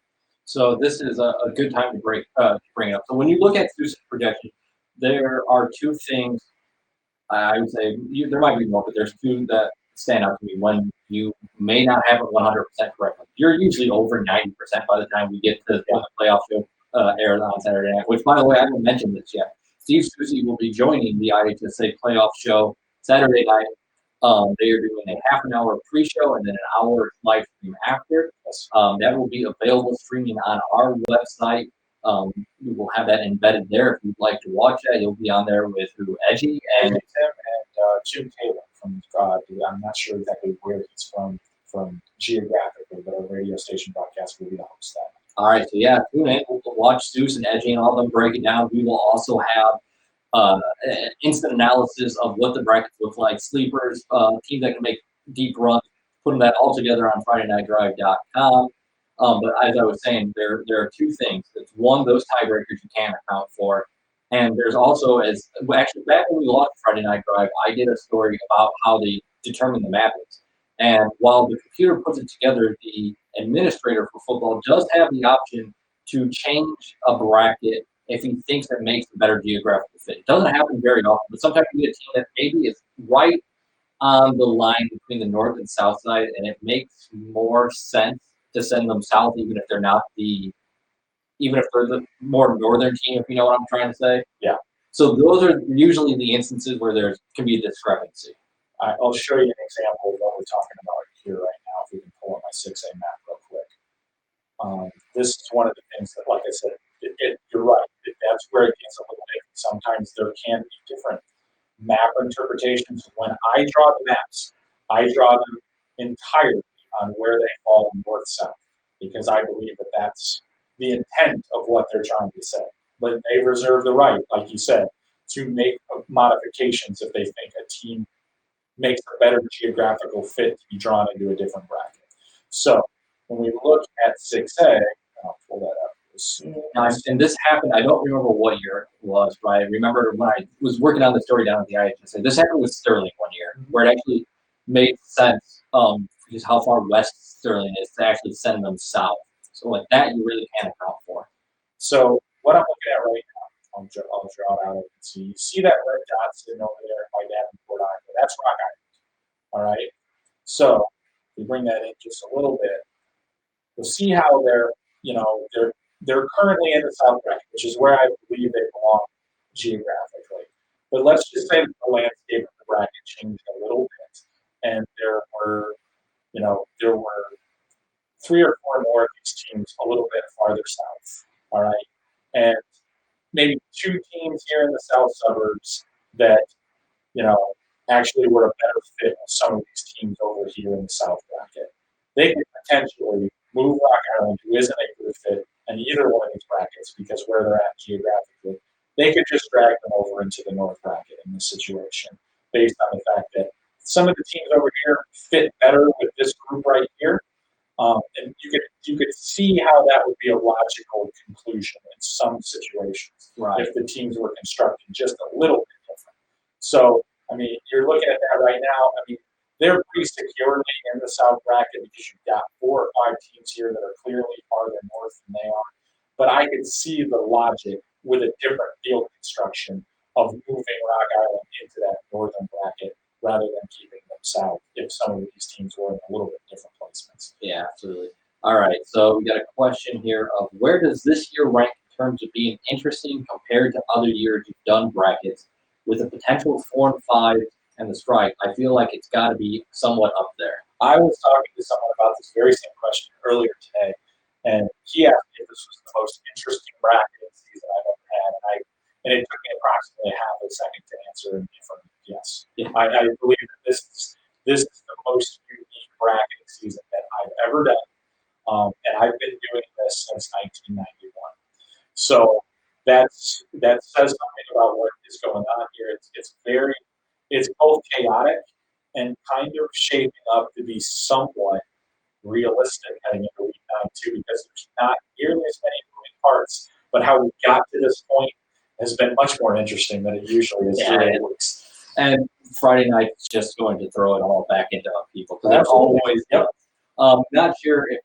So this is a good time to bring it up. So when you look at Souce's projection, there are two things I would say there might be more, but there's two that stand out to me. When you may not have it 100% correctly, you're usually over 90% by the time we get to the playoff show airs on Saturday night. Which, by the way, I haven't mentioned this yet. Steve Soucie will be joining the IHSA playoff show Saturday night. They are doing a half an hour pre-show and then an hour live stream after. That will be available streaming on our website. We will have that embedded there if you'd like to watch that. You'll be on there with Edgy and Tim and Jim Taylor from I'm not sure exactly where he's from Geographic, but a radio station broadcast will be the host that. All right, so yeah, tune in. We'll watch Zeus and Edgy and all of them break it down. We will also have instant analysis of what the brackets look like, sleepers, teams that can make deep runs, putting that all together on FridayNightDrive.com. But as I was saying, there are two things. It's one, those tiebreakers you can't account for. And there's also, actually back when we launched Friday Night Drive, I did a story about how they determine the mappings. And while the computer puts it together, the administrator for football does have the option to change a bracket if he thinks that makes a better geographical fit. It doesn't happen very often, but sometimes you get a team that maybe is right on the line between the north and south side, and it makes more sense to send them south, even if they're the more northern team, if you know what I'm trying to say. Yeah. So those are usually the instances where there can be a discrepancy. I'll show you an example of what we're talking about here right now. If we can pull up my 6A map real quick. This is one of the things that, like I said, you're right. That's where it gets a little bit. Sometimes there can be different map interpretations. When I draw the maps, I draw them entirely on where they fall north-south, because I believe that that's the intent of what they're trying to say. But they reserve the right, like you said, to make modifications if they think a team makes a better geographical fit to be drawn into a different bracket. So when we look at 6A, I'll pull that up. Now, and this happened, I don't remember what year it was, but I remember when I was working on the story down at the IHSA, this happened with Sterling one year, where it actually made sense, because how far west Sterling is, to actually send them south. So like that, you really can't account for. So what I'm looking at right now, I'll draw it out and see. You see that red dot sitting over there by Davenport Island? That's Rock Island. All right. So we bring that in just a little bit. You'll see how they're currently in the south bracket, which is where I believe they belong geographically. But let's just say the landscape of the bracket changed a little bit, and there were 3 or 4 more of these teams a little bit farther south. All right, and maybe 2 teams here in the south suburbs that actually were a better fit with some of these teams over here in the south bracket. They could potentially move Rock Island, who isn't a good fit in either one of these brackets, because where they're at geographically, they could just drag them over into the north bracket in this situation, based on the fact that some of the teams over here fit better with this group right here. And you could see how that would be a logical conclusion in some situations, right, if the teams were constructed just a little bit different. So, I mean, you're looking at that right now. I mean, they're pretty securely in the south bracket because you've got 4 or 5 teams here that are clearly farther north than they are. But I could see the logic with a different field construction of moving Rock Island into that northern bracket rather than keeping them south if some of these teams were in a little bit different placements. Yeah, absolutely. All right, so we got a question here of where does this year rank in terms of being interesting compared to other years you've done brackets with a potential 4 and 5 and the strike? I feel like it's got to be somewhat up there. I was talking to someone about this very same question earlier today, and he asked me if this was the most interesting bracket season I've ever had, and it took me approximately half a second to answer and affirm yes. Yeah. I believe that this is the most unique bracket season that I've ever done, and I've been doing this since 1991. So that says something about what is going on here. It's both chaotic and kind of shaping up to be somewhat realistic heading into week 9 too, because there's not nearly as many moving parts. But how we got to this point has been much more interesting than it usually is. And Friday night is just going to throw it all back into people because they're always. Yep. Not sure if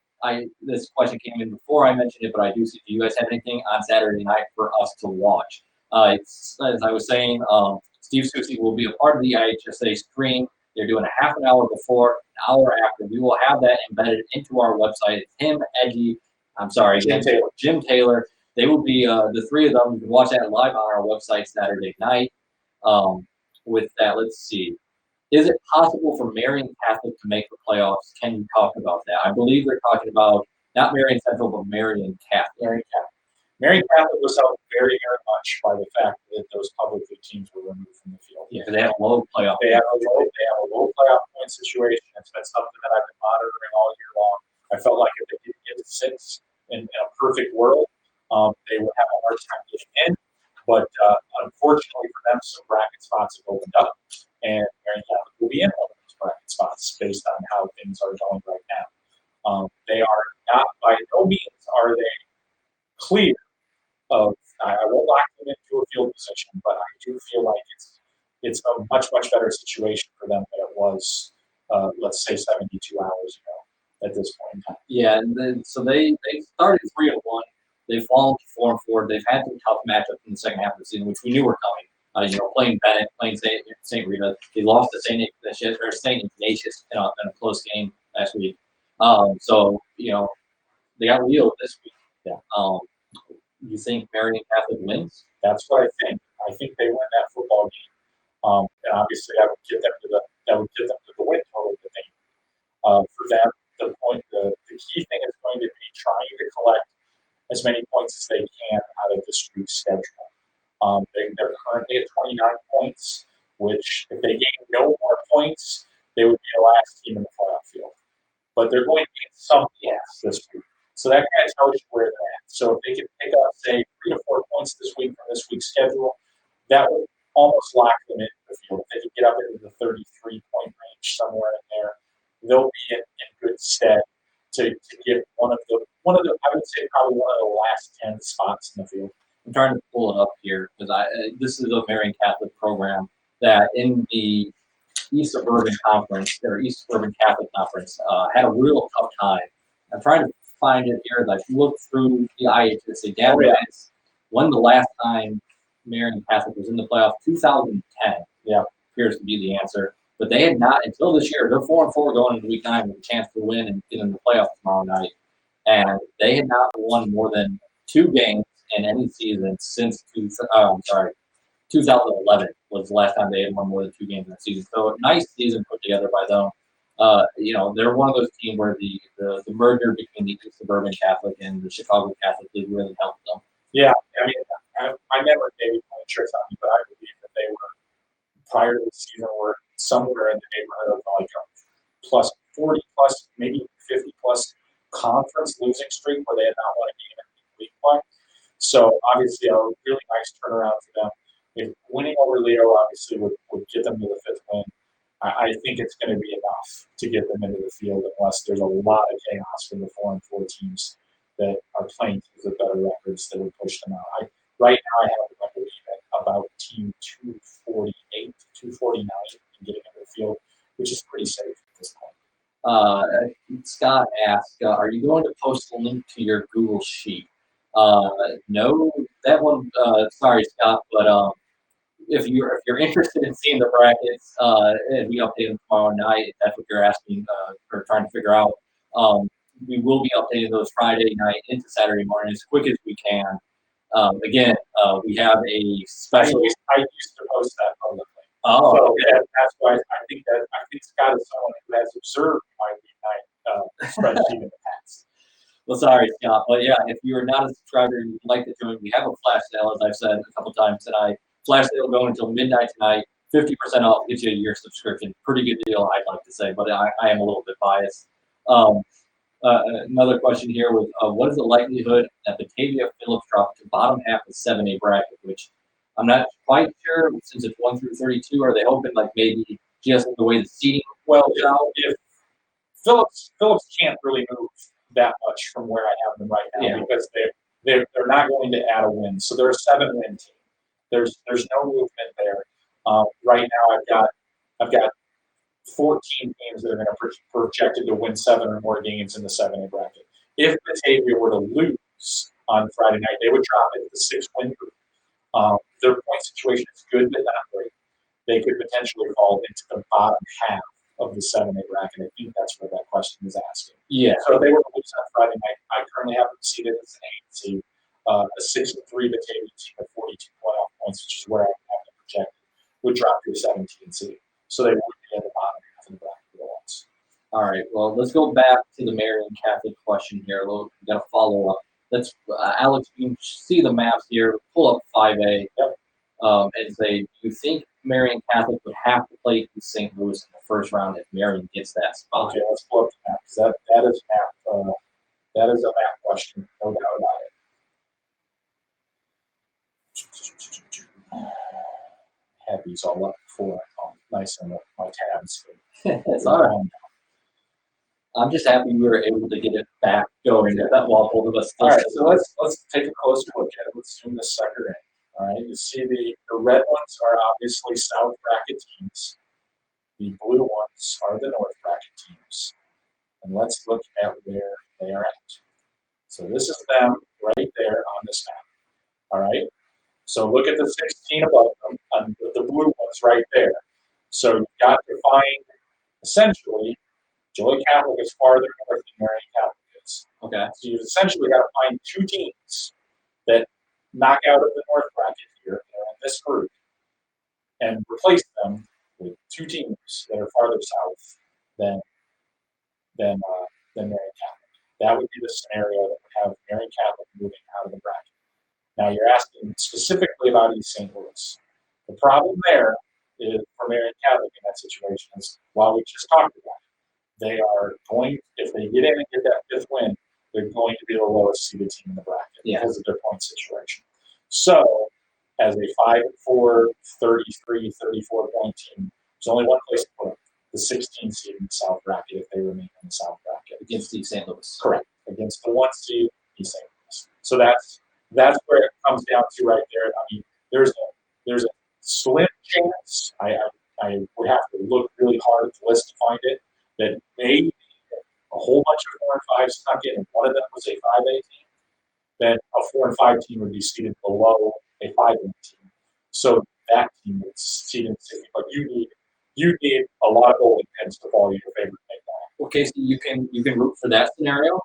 this question came in before I mentioned it, but I do see. Do you guys have anything on Saturday night for us to watch? It's, as I was saying, Steve Soucie will be a part of the IHSA stream. They're doing a half an hour before, an hour after. We will have that embedded into our website. It's him, Edgy, Jim Taylor. They will be the three of them. You can watch that live on our website Saturday night. With that, let's see. Is it possible for Marion Catholic to make the playoffs? Can you talk about that? I believe they're talking about not Marion Central, but Marion Catholic. Marion Catholic was helped very, very much by the fact that those public league teams were removed from the field. Yeah, because they have a low playoff. They have a low playoff point situation. It's been something that I've been monitoring all year long. I felt like if they didn't get to 6 in a perfect world, they would have a hard time getting in. But unfortunately for them, some bracket spots have opened up, and Marion Catholic will be in one of those bracket spots based on how things are going right now. They are not, by no means are they clear of, I won't lock them into a field position, but I do feel like it's a much, much better situation for them than it was, let's say 72 hours ago at this point in time. Yeah, and then, so they started 3-1. They've fallen to 4-4. They've had some tough matchups in the second half of the season, which we knew were coming. Playing Bennett, playing St. Rita. They lost to St. Ignatius in a close game last week. So they got wheeled this week. Yeah. You think Marion Catholic wins? That's what I think. I think they win that football game. And obviously that would get them to the win total that they need. For them, the key thing is going to be trying to collect as many points as they can out of the streak schedule. They're currently at 29 points, which if they gain no more points, they would be the last team in the playoff field. But they're going to get some points this week. So that kind of tells you where they're at. So if they can pick up, say, 3 to 4 points this week from this week's schedule, that would almost lock them into the field. If they can get up into the 33-point range somewhere in there, they'll be in good stead to get one of the I would say probably one of the last 10 spots in the field. I'm trying to pull it up here because this is a Marion Catholic program that in the East Suburban Conference, or East Suburban Catholic Conference, had a real tough time. I'm trying to find it here. Like, look through the IHSA database. When the last time Marion Catholic was in the playoff? 2010. Yeah, appears to be the answer. But they had not until this year. They're 4-4 going into week 9 with a chance to win and get in the playoffs tomorrow night. And they had not won more than 2 games in any season since 2011 was the last time they had won more than 2 games in a season. So a nice season put together by them. They're one of those teams where the merger between the East Suburban Catholic and the Chicago Catholic League really helped them. Yeah, I mean, my memory may be playing tricks on me, but I believe that they were, prior to the season, were somewhere in the neighborhood of like a plus 40 plus, maybe 50 plus conference losing streak where they had not won a game in league play. So obviously a really nice turnaround for them. If winning over Leo obviously would get them to the 5th win. I think it's going to be enough to get them into the field unless there's a lot of chaos from the 4-4 teams that are playing teams with better records that would push them out. Right now I have them, I believe, at about team 248, 249 and getting into the field, which is pretty safe at this point. Scott asked, are you going to post a link to your Google Sheet? No, that one, sorry, Scott, but if you're interested in seeing the brackets, and we update them tomorrow night, if that's what you're asking or trying to figure out, we will be updating those Friday night into Saturday morning as quick as we can. Again, we have a special. I used to post that publicly. Oh, so okay. That's why I think Scott is someone who has observed my week 9 spreadsheet in the past. Well, sorry, Scott, but yeah, if you're not a subscriber and you'd like to join, we have a flash sale, as I've said a couple times tonight. Flash sale going until midnight tonight. 50% off gets you a year subscription. Pretty good deal, I'd like to say, but I am a little bit biased. Another question here was, what is the likelihood that Batavia Phillips drop to bottom half of 7A bracket, which I'm not quite sure since it's 1 through 32. Are they hoping like maybe just the way the seating? Well, if Phillips can't really move that much from where I have them right now because they're not going to add a win, so they're a 7-win team. There's no movement there. Right now, I've got 14 teams that are going to projected to win 7 or more games in the 7A bracket. If Batavia were to lose on Friday night, they would drop into the 6-win group. Their point situation is good but not great. They could potentially fall into the bottom half of the 7A bracket. I think that's what that question is asking. Yeah. So if they were to lose on Friday night, I currently have them seated as an 8 seed, a 6-3 Batavia team with 42 playoff points, which is where I have them projected, would drop to a 17 seed. So they would be at the bottom half of the bracket for the ones. All right. Well, let's go back to the Marian Catholic question here. We got to follow up. Let's, Alex, you can see the maps here. Pull up 5A. Yep. And say, do you think Marian Catholic would have to play St. Louis in the first round if Marian gets that spot? Okay, let's pull up the map because that is map. That is a map question, no doubt about it. Have these all up before I come nice in my tabs. It's all right. I'm just happy we were able to get it back going. That while both of us. All right, so let's take a closer look at it. Let's zoom this sucker in. All right, you see the red ones are obviously South bracket teams. The blue ones are the North bracket teams. And let's look at where they are at. So this is them right there on this map. All right. So look at the 16 above them, and the blue ones right there. So you've got to find, essentially, Joy Catholic is farther north than Marian Catholic is. Okay. So you've essentially got to find two teams that knock out of the North bracket here in this group and replace them with two teams that are farther south than Marian Catholic. That would be the scenario that would have Marian Catholic moving out of the bracket. Now you're asking specifically about East St. Louis. The problem there is for Marian Catholic in that situation is, while we just talked about it, they are going, if they get in and get that fifth win, they're going to be the lowest seeded team in the bracket because of their point situation. So, as a 5-4, 33, 34 point team, there's only one place to put them, the 16 seed in the South bracket if they remain in the South bracket. Against East St. Louis. Correct. Against the 1 seed, East St. Louis. So that's where it comes down to right there. I mean, there's a slim chance, I would have to look really hard at the list to find it, that maybe a whole bunch of 4 and 5 stuck in, and one of them was a 5A team, then a 4 and 5 team would be seated below a 5A team. So that team would seed in 60, but you need a lot of bowling pins to fall in your favor to make that. Okay, so you can root for that scenario.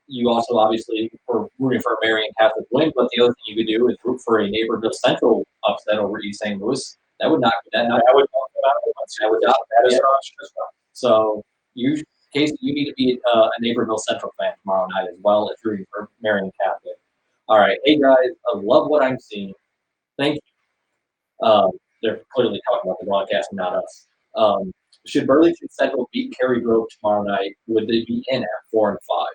You also obviously were rooting for a Marian Catholic win, but the other thing you could do is root for a Naperville Central upset over East St. Louis. That would knock that. That would knock them out of the ones. That is an option as well. So Casey, you need to be a Naperville Central fan tomorrow night as well if you're rooting for Marian Catholic. All right, hey guys, I love what I'm seeing. Thank you. They're clearly talking about the broadcast and not us. Should Burlington Central beat Cary Grove tomorrow night? Would they be in at 4 and 5?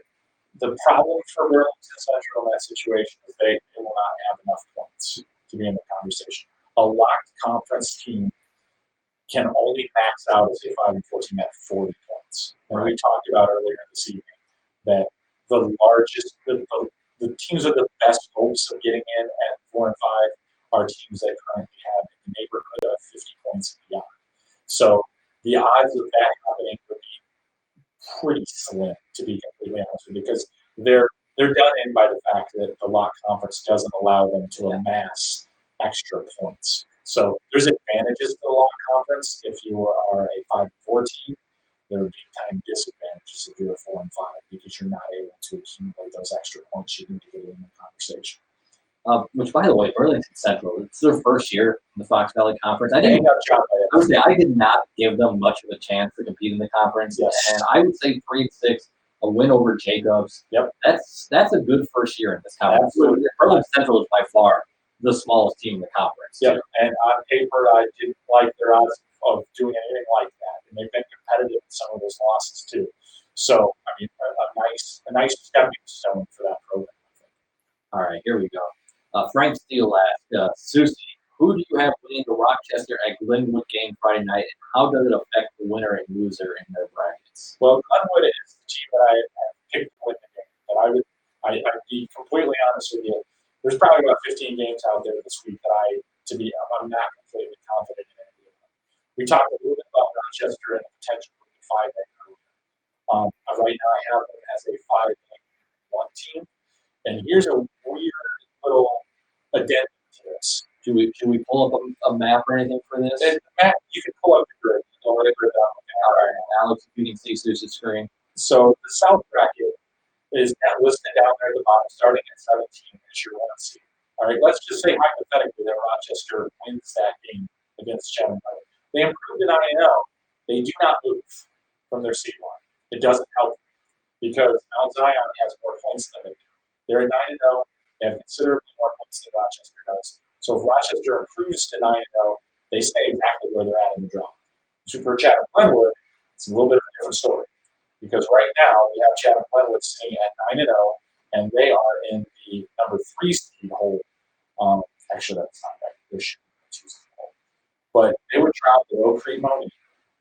The problem for Burlington Central in that situation is they will not have enough points to be in the conversation. A locked conference team can only max out as a 5-4 team at 40 points. And we talked about earlier this evening that the teams with the best hopes of getting in at 4 and 5 are teams that currently have in the neighborhood of 50 points and beyond. So the odds of that happening would be pretty slim, to be completely honest with you, because they're done in by the fact that the lock conference doesn't allow them to amass extra points. So there's advantages to the lock conference if you are a 5-4 team. There would be kind of disadvantages if you're a 4 and 5 because you're not able to accumulate those extra points you need to get in the conversation. Which, by the way, Burlington Central, it's their first year in the Fox Valley Conference. I did not give them much of a chance to compete in the conference. Yes. And I would say 3-6, a win over Jacobs. Yep. That's a good first year in this conference. Absolutely. Burlington Central is by far the smallest team in the conference. Yep. And on paper, I didn't like their odds of doing anything like that. And they've been competitive in some of those losses too. So, I mean, a nice stepping stone for that program, I think. All right, here we go. Frank Steele asked, Soucie, who do you have winning the Rochester at Glenwood game Friday night, and how does it affect the winner and loser in their brackets? Well, Glenwood is the team that I picked to win the game. But I'd be completely honest with you. There's probably about 15 games out there this week that I'm not completely confident in any of them. We talked a little bit about Rochester and the potential for the 5A earlier. Right now I have them as a 5-1 team. And here's a weird little addendum to this. Should we pull up a map or anything for this? And Matt, you can pull up the grid. All right, All right, Alex, if you can see Soucie's screen. so the South bracket is listed down there at the bottom, starting at 17 as your 1 seed. All right, let's just say hypothetically that Rochester wins that game against Chatham. They improved to 9-0. They do not move from their seed line. It doesn't help them because Mount Zion has more points than they do. They're at 9-0. They have considerably more points than Rochester does. So if Rochester improves to 9-0, they stay exactly where they're at in the draw. So for Chatham Glenwood, it's a little bit of a different story. Because right now we have Chatham Glenwood sitting at 9-0, and they are in the number 3 seed hole. Actually, that's not right. They should be 2 seed hole. But they would drop below Crete-Money.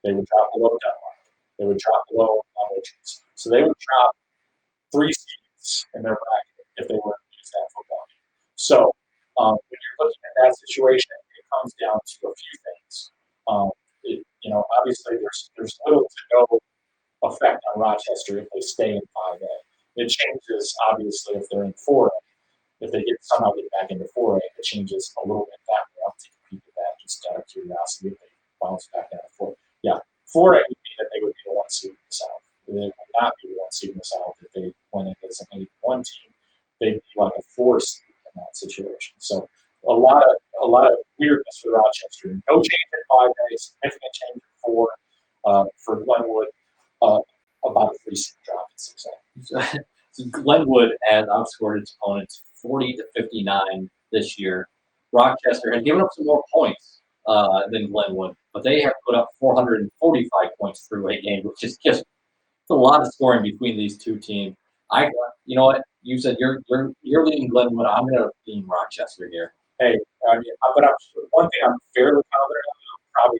They would drop below Denmark. They would drop below Nabors. So they would drop 3 seeds in their bracket if they were to use that football game. So when you're looking at that situation, it comes down to a few things. Obviously there's little to no effect on Rochester if they stay in 5A. It changes, obviously, if they're in 4A. If they somehow get back into 4A, it changes a little bit that way. I'll take a peek at that just out of curiosity if they bounce back down to 4. Yeah, 4A would mean that they would be the 1 seed in the South. They would not be the 1 seed in the South if they went in as an 8-1 team. They'd be like a 4 seed in that situation. So a lot of weirdness for Rochester. No change in 5A, significant change in 4 for Glenwood. About a 3 seed drop in 6A. So Glenwood has outscored its opponents 40-59 this year. Rochester has given up some more points than Glenwood, but they have put up 445 points through 8 games, which is just a lot of scoring between these two teams. You know what? You said you're leading Glenwood. I'm going to lean Rochester here. Hey, but one thing I'm fairly confident of,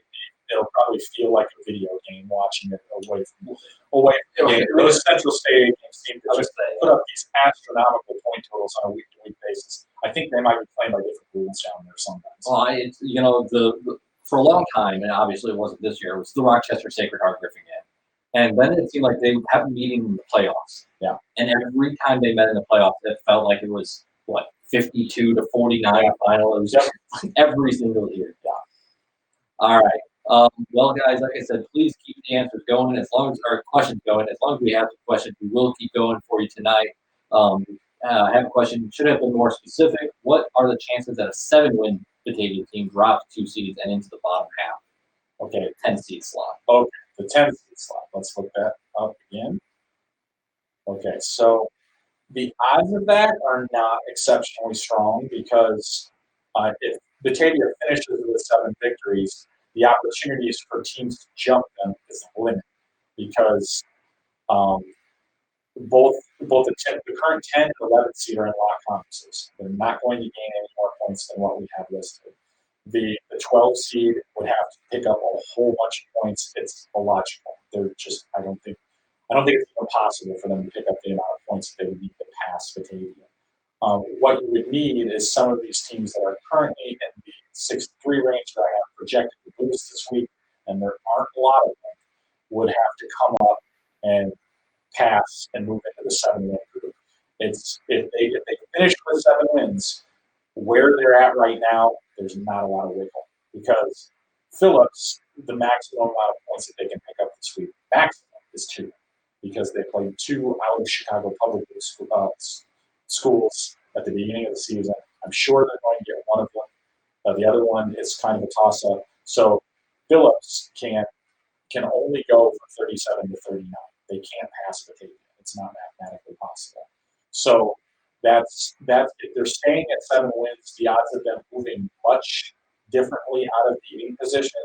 it'll probably feel like a video game watching it away from the game. Those Central State games seem to just put up these astronomical point totals on a week-to-week basis. I think they might be playing by different rules down there sometimes. Well, for a long time, and obviously it wasn't this year, it was the Rochester Sacred Heart Griffin game. And then it seemed like they kept meeting in the playoffs. Yeah. And every time they met in the playoffs, it felt like it was, 52-49 final. It was just every single year. Yeah. All right. Well, guys, like I said, please keep the answers going questions going. As long as we have the questions, we will keep going for you tonight. I have a question, should have been more specific. What are the chances that a 7-win Batavia team drops 2 seeds and into the bottom half? Okay, 10-seed slot. Okay, the 10-seed slot. Let's look that up again. Okay, so the odds of that are not exceptionally strong because if Batavia finishes with 7 victories, the opportunities for teams to jump them is limited because both the current 10 and 11 seed are in lock conferences. They're not going to gain any more points than what we have listed. The 12 seed would have to pick up a whole bunch of points. It's illogical. They're just I don't think it's even possible for them to pick up the amount of points that they would need to pass Batavia. What you would need is some of these teams that are currently in the 6-3 range that I have projected to lose this week, and there aren't a lot of them, would have to come up and pass and move into the 7-win group. If they finish with 7 wins, where they're at right now, there's not a lot of wiggle because Phillips, the maximum amount of points that they can pick up this week, maximum is 2 because they played 2 out of Chicago public schools at the beginning of the season. I'm sure they're going to get one of them. The other one is kind of a toss-up. So Phillips can only go from 37-39. They can't pass Batavia. It's not mathematically possible. So that's if they're staying at 7 wins, the odds of them moving much differently out of the 8 position.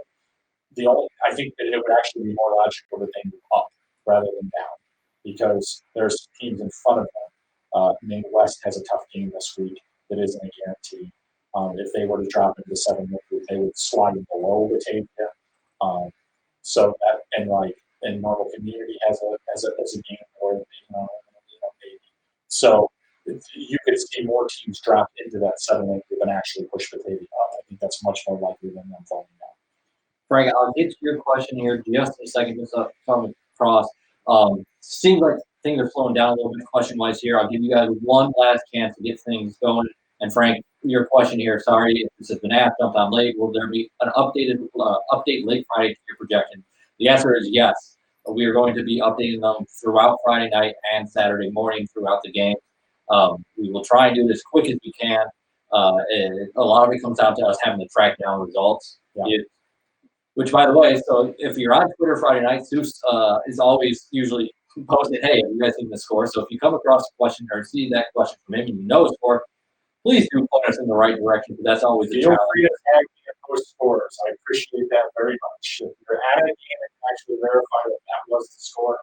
I think that it would actually be more logical that they move up rather than down because there's teams in front of them. Maine West has a tough game this week that isn't a guarantee. If they were to drop into the 7-win group, they would slide below Batavia. So that and Marble Community has a game where maybe. So you could see more teams drop into that 7-win group and actually push Batavia up. I think that's much more likely than them falling down. Frank, I'll get to your question here just in a second, just coming across. Seems like things are slowing down a little bit question-wise here. I'll give you guys one last chance to get things going. And Frank, your question here. Sorry if this has been asked, jumped on late. Will there be an update late Friday to your projection? The answer is yes. We are going to be updating them throughout Friday night and Saturday morning throughout the game. We will try and do it as quick as we can. A lot of it comes down to us having to track down results. Yeah. Which, by the way, so if you're on Twitter Friday night, Zeus is always usually posting, hey, have you guys seen the score? So if you come across a question or see that question from him and you know the score, please do point us in the right direction, because that's always a Feel challenge. free to tag me and post scores. I appreciate that very much. If you're at a game and can actually verify that that was the score,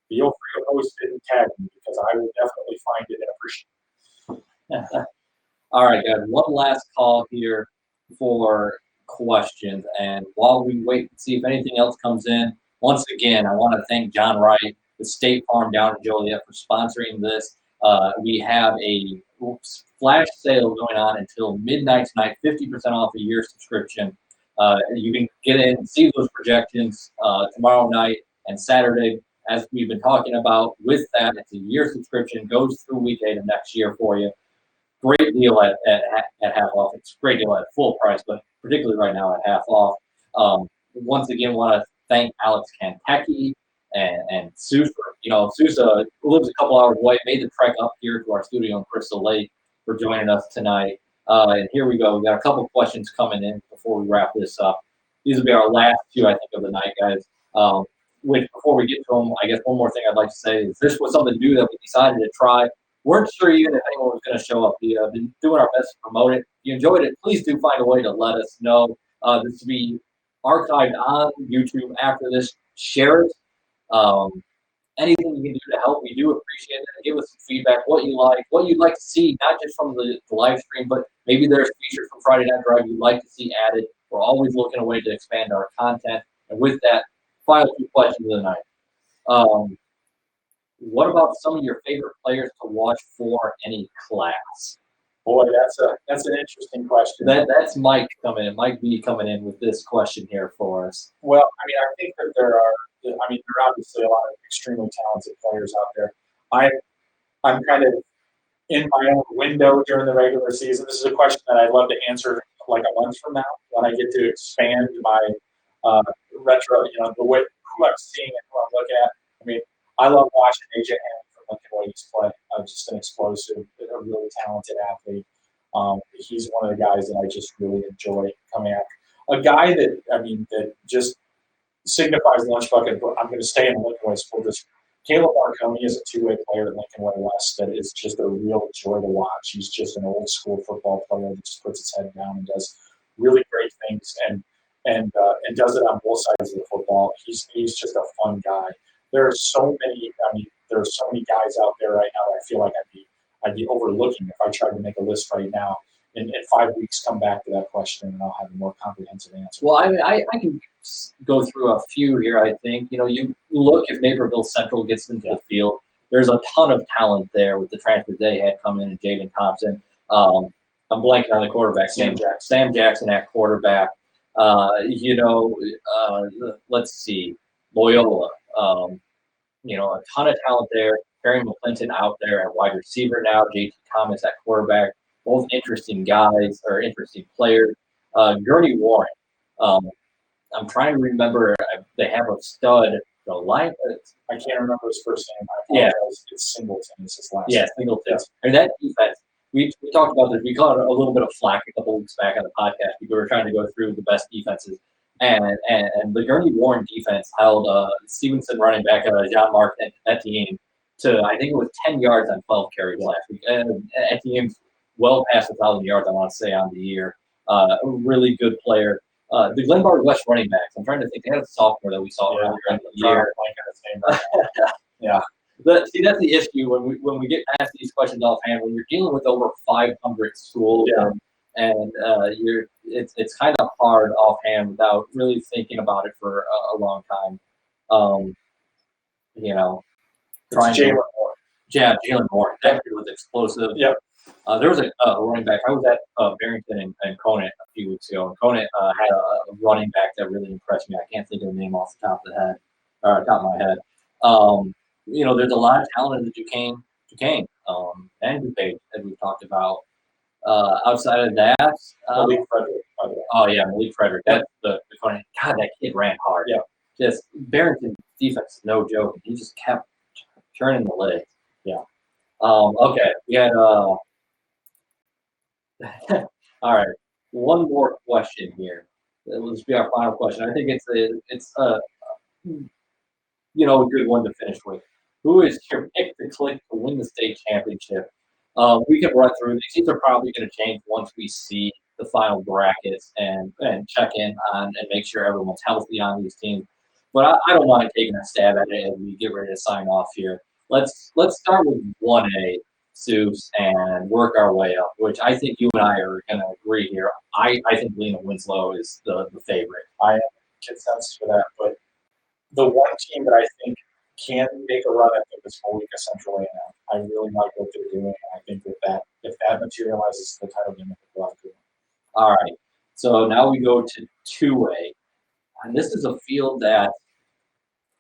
feel free to post it and tag me, because I will definitely find it and appreciate it. All right, guys, one last call here for questions. And while we wait and see if anything else comes in, once again, I want to thank John Wright, the State Farm down in Joliet, for sponsoring this. We have a flash sale going on until midnight tonight, 50% off a year subscription. You can get in and see those projections tomorrow night and Saturday. As we've been talking about, with that, it's a year subscription, goes through week 8 of next year for you. Great deal at half off. It's a great deal at full price, but particularly right now at half off. Once again, want to thank Alex Kantecki and Soucie. Soucie lives a couple hours away, made the trek up here to our studio in Crystal Lake for joining us tonight. And here we go. We got a couple questions coming in before we wrap this up. These will be our last two, I think, of the night, guys. Which, before we get to them, I guess one more thing I'd like to say is this was something new that we decided to try. Weren't sure even if anyone was going to show up. We have been doing our best to promote it. If you enjoyed it, please do find a way to let us know. This will be archived on YouTube after this. Share it. Anything you can do to help, we do appreciate it. Give us some feedback, what you like, what you'd like to see, not just from the live stream, but maybe there's features from Friday Night Drive you'd like to see added. We're always looking a way to expand our content. And with that, final two questions of the night. What about some of your favorite players to watch for any class? Boy, that's an interesting question. That's Mike coming in. Mike B coming in with this question here for us. Well, I mean, I think that there are obviously a lot of extremely talented players out there. I'm kind of in my own window during the regular season. This is a question that I'd love to answer like a month from now when I get to expand my retro, the way who I'm seeing and who I'm looking at. I mean, I love watching AJ Hammond from Lincoln Williams play. Just an explosive, a really talented athlete. He's one of the guys that I just really enjoy coming at. A guy that just signifies lunch bucket. But I'm going to stay in Lincoln Way School District. Caleb Marconi is a two-way player at Lincoln Way West that is just a real joy to watch. He's just an old school football player that just puts his head down and does really great things and does it on both sides of the football. He's just a fun guy. There are so many guys out there right now that I feel like I'd be overlooking if I tried to make a list right now. In 5 weeks, come back to that question and I'll have a more comprehensive answer. Well, I can go through a few here. I think you look if Naperville Central gets into the field. There's a ton of talent there with the transfers they had come in and Jaden Thompson. I'm blanking on the quarterback. Sam Jackson at quarterback. Let's see, Loyola. A ton of talent there. Perry McClinton out there at wide receiver now. JT Thomas at quarterback. Both interesting guys or interesting players. Gurney Warren. I'm trying to remember. They have a stud. I can't remember his first name. Yeah, it's Singleton. It's his last. Yeah, Singleton. And that defense. We talked about this. We caught a little bit of flack a couple weeks back on the podcast because we were trying to go through the best defenses. And the Gurney Warren defense held Stevenson running back Jean-Marc Etienne to, I think it was 10 yards on 12 carries last week. And Etienne's well past 1,000 yards, I want to say, on the year. A really good player. The Glenbard West running backs, I'm trying to think. They had a sophomore that we saw earlier in the year. Yeah. That's the issue when we get past these questions offhand. When you're dealing with over 500 schools, and it's kind of hard offhand without really thinking about it for a long time. Jalen Moore. Yeah, Jalen Moore. That was explosive. Yep. There was a running back. I was at Barrington and Conant a few weeks ago, and Conant had a running back that really impressed me. I can't think of the name off the top of my head. There's a lot of talent in the Duquesne, and DuPage, as we've talked about. Outside of that, Malik Frederick, by the way. oh yeah, Malik Frederick. That's the corner. God, that kid ran hard. Yeah. Just Barrington defense, no joke. He just kept turning the legs. Yeah. Okay, we had all right. One more question here. Let's be our final question. I think it's a a good one to finish with. Who is your pick to click to win the state championship? We can run through these. These are probably going to change once we see the final brackets and check in on and make sure everyone's healthy on these teams. But I don't mind taking a stab at it as we get ready to sign off here. Let's start with 1A, Souce, and work our way up, which I think you and I are going to agree here. I think Lena Winslow is the favorite. I am consensus for that, but the one team that I think can make a run at this Moleca Central A&M. I really like what they're doing. I think that if that materializes to the title game, it's a lot of good. All right. So now we go to 2A. And this is a field that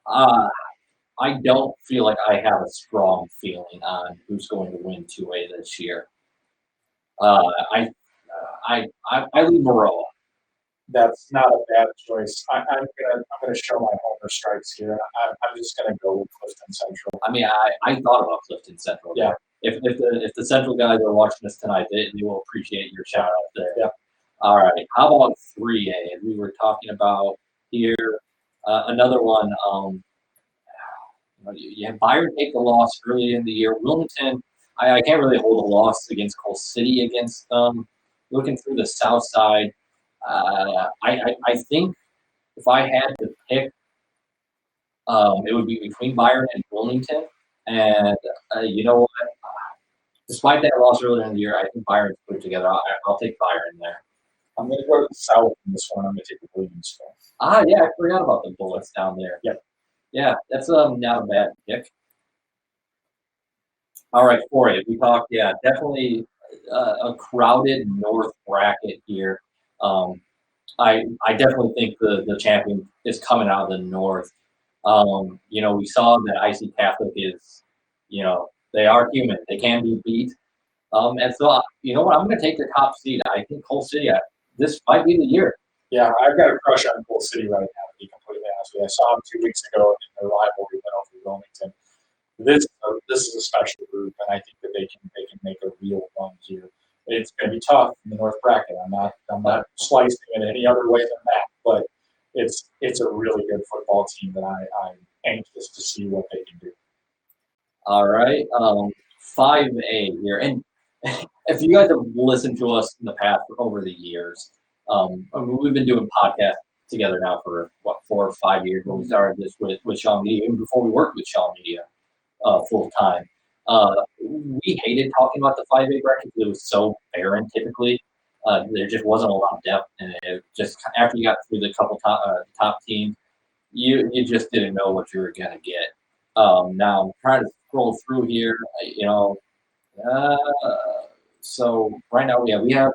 I don't feel like I have a strong feeling on who's going to win 2A this year. I leave Maroa. That's not a bad choice. I'm gonna show my homer strikes here. I'm just gonna go with Clifton Central. I mean, I thought about Clifton Central. Yeah. If the Central guys are watching this tonight, they will appreciate your shout out there. Yeah. All right. How about 3A? We were talking about here another one. You had Byron take the loss early in the year. Wilmington, I can't really hold a loss against Coal City against them. Looking through the South Side, I think if I had to pick, it would be between Byron and Wilmington. And you know what? Despite that loss earlier in the year, I think Byron's put it together. I'll take Byron there. I'm gonna go to the South in this one. I'm gonna take the Williams. Yeah, I forgot about the Bullets down there. Yep. Yeah, that's not a bad pick. All right, 4A. We talked, definitely a crowded North bracket here. I definitely think the champion is coming out of the North. We saw that IC Catholic is, they are human. They can be beat. And so, you know what? I'm going to take the top seed. I think Coal City, this might be the year. Yeah, I've got a crush on Coal City right now, to be completely honest with you. I saw them 2 weeks ago in their rivalry win over Wilmington. This is a special group, and I think that they can make a real run here. It's going to be tough in the North bracket. I'm not slicing it any other way than that, but it's a really good football team that I'm anxious to see what they can do. All right, 5A here, and if you guys have listened to us in the past over the years, we've been doing podcasts together now for 4 or 5 years. When we started this with Shaw Media, even before we worked with Shaw Media full time. We hated talking about the 5A bracket because it was so barren typically. There just wasn't a lot of depth, and it just after you got through the couple top teams, you just didn't know what you were gonna get. Now I'm trying to scroll through here, so right now we have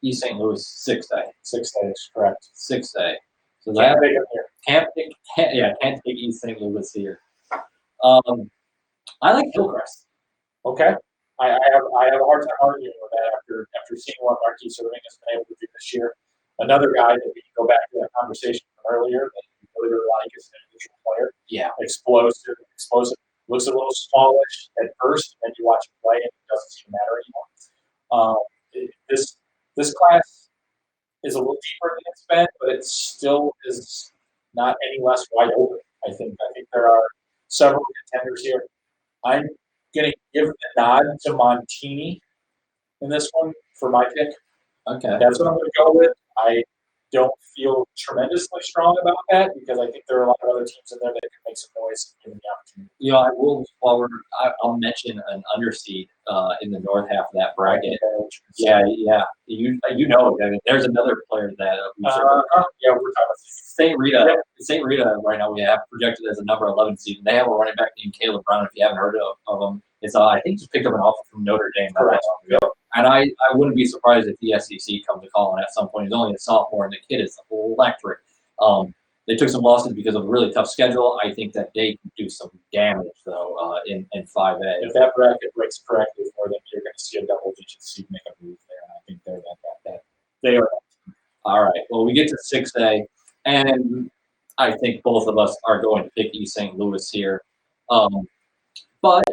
East St. Louis 6A. 6A is correct. 6A. So Can't take it here. Can't take East St. Louis here. I like Hillcrest. Okay. I have a hard time arguing with that after seeing what Marquis Serving has been able to do this year. Another guy that we can go back to that conversation from earlier that you really like is an individual player. Yeah. Explosive. Looks a little smallish at first, and then you watch him play, and it doesn't seem to matter anymore. This class is a little deeper than it's been, but it still is not any less wide open. I think there are several contenders here. I'm going to give the nod to Montini in this one for my pick. Okay. That's what I'm going to go with. I don't feel tremendously strong about that because I think there are a lot of other teams in there that can make some noise given the opportunity. I will. I'll mention an underseed in the north half of that bracket. Yeah. You know, I mean, there's another player that we're talking about St. Rita. Yep. St. Rita right now we have projected as a number 11 seed. And they have a running back named Caleb Brown. If you haven't heard of him, it's I think just picked up an offer from Notre Dame. And I wouldn't be surprised if the SEC comes to call him at some point. He's only a sophomore, and the kid is electric. They took some losses because of a really tough schedule. I think that they can do some damage, though, in 5A. If that bracket breaks correctly for them, you're going to see a double-digit seed make a move there. They are. All right. Well, we get to 6A, and I think both of us are going to pick East St. Louis here. But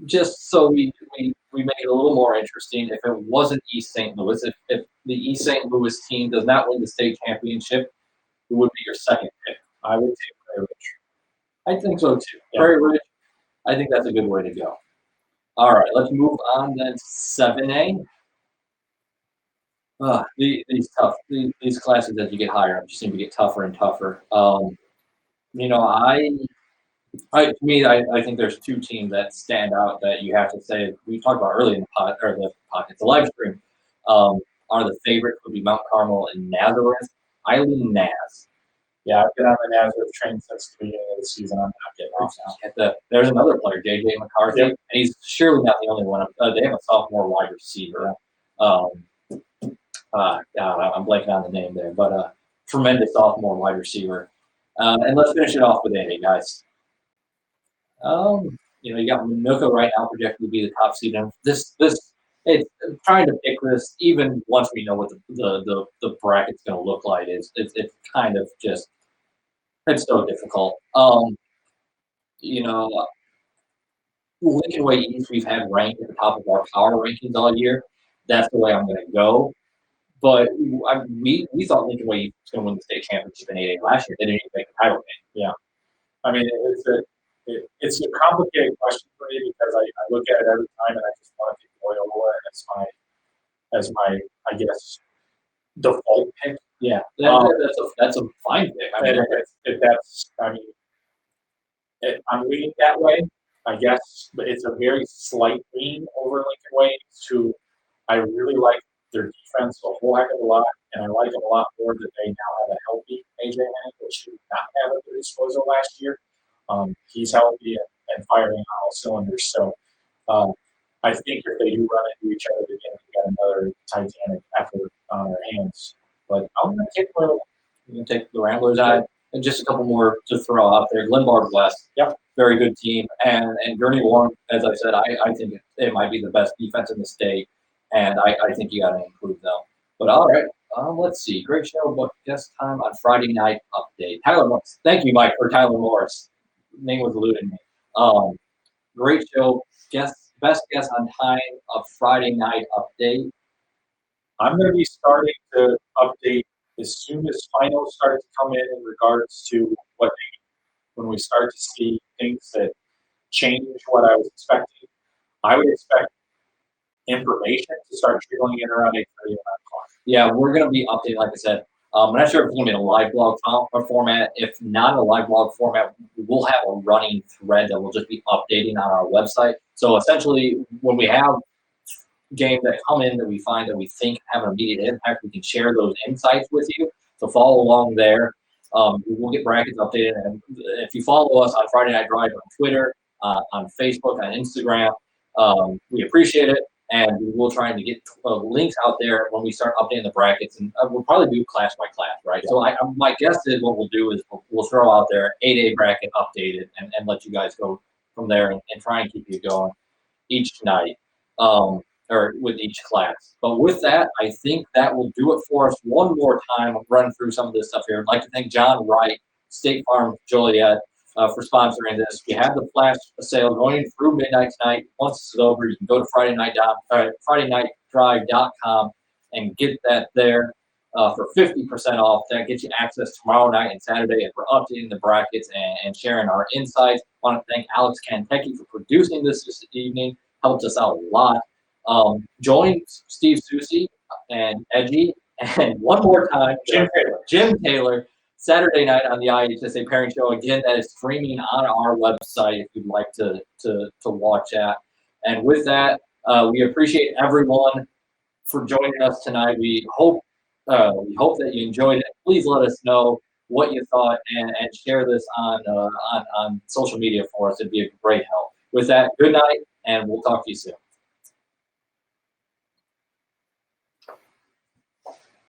just so we make it a little more interesting, if it wasn't East St. Louis, if the East St. Louis team does not win the state championship, who would be your second pick? I would take Prairie Ridge. I think so too. Yeah. Prairie Ridge, I think that's a good way to go. All right, let's move on then. 7A. These classes as you get higher just seem to get tougher and tougher. You know, to me, I think there's two teams that stand out that you have to say we talked about early in the live stream. Are the favorites would be Mount Carmel and Nazareth. I lean Naz. Yeah, I've been on the Nazareth train since the beginning of the season. I'm not getting off now. There's another player, JJ McCarthy, Yep. and he's surely not the only one. They have a sophomore wide receiver. God, I'm blanking on the name there, but tremendous sophomore wide receiver. And let's finish it off with A, guys. You know, you got Manuka right now projected to be the top seed. And this, it's trying to pick this even once we know what the bracket's going to look like. It's kind of just, it's so difficult. You know, Lincoln Way East we've had ranked at the top of our power rankings all year. That's the way I'm going to go. But we thought Lincoln Way East was going to win the state championship in 8A last year. They didn't even make the title game. Yeah, I mean it's a complicated question for me because I look at it every time and I just want to pick Loyola as my I guess default pick. Yeah, that's a fine pick. I mean, I'm leaning that way, I guess, but it's a very slight lean over Lincoln Way to. I really like their defense a whole heck of a lot, and I like them a lot more that they now have a healthy AJ Hennig, which he did not have at their disposal last year. He's healthy and firing on all cylinders. So I think if they do run into each other again, we got another Titanic effort on their hands. But I'm going to take Loyola. We're going to take the Ramblers out. And just a couple more to throw out there. Glenbard West, Yep. Very good team. And Gurney Warren, as I said, I think it might be the best defense in the state. And I think you got to improve them. But all right, let's see. Great show, but guest time on Friday night update. Tyler Morris. Thank you, Mike, for Tyler Morris. Name was eluding me. Great show. Best guess on time of Friday night update. I'm going to be starting to update as soon as finals start to come in regards to when we start to see things that change what I was expecting. I would expect information to start trickling in around 8:30 and 9 o'clock. Yeah, we're going to be updating, like I said. I'm not sure if it's going to be in a live blog format. If not in a live blog format, we'll have a running thread that we'll just be updating on our website. So essentially, when we have games that come in that we find that we think have an immediate impact, we can share those insights with you. So follow along there. We'll get brackets updated. And if you follow us on Friday Night Drive on Twitter, on Facebook, on Instagram, we appreciate it. And we will try to get links out there when we start updating the brackets. And we'll probably do class by class, right? Yeah. So my guess is what we'll do is we'll throw out there 8A bracket updated and let you guys go from there and try and keep you going each night or with each class. But with that, I think that will do it for us. One more time, I'll run through some of this stuff here. I'd like to thank John Wright, State Farm Joliet, for sponsoring this. We have the flash sale going through midnight tonight. Once it's over, you can go to FridayNightDrive.com and get that there for 50% off. That gets you access tomorrow night and Saturday, and for updating the brackets and sharing our insights. I want to thank Alex Kantecki for producing this evening. Helped us out a lot. Join Steve Soucie and Edgy, and one more time, Jim Taylor. Saturday night on the IHSA Pairing Show. Again, that is streaming on our website if you'd like to watch that. And with that, we appreciate everyone for joining us tonight. We hope that you enjoyed it. Please let us know what you thought and share this on social media for us. It'd be a great help. With that, good night, and we'll talk to you soon.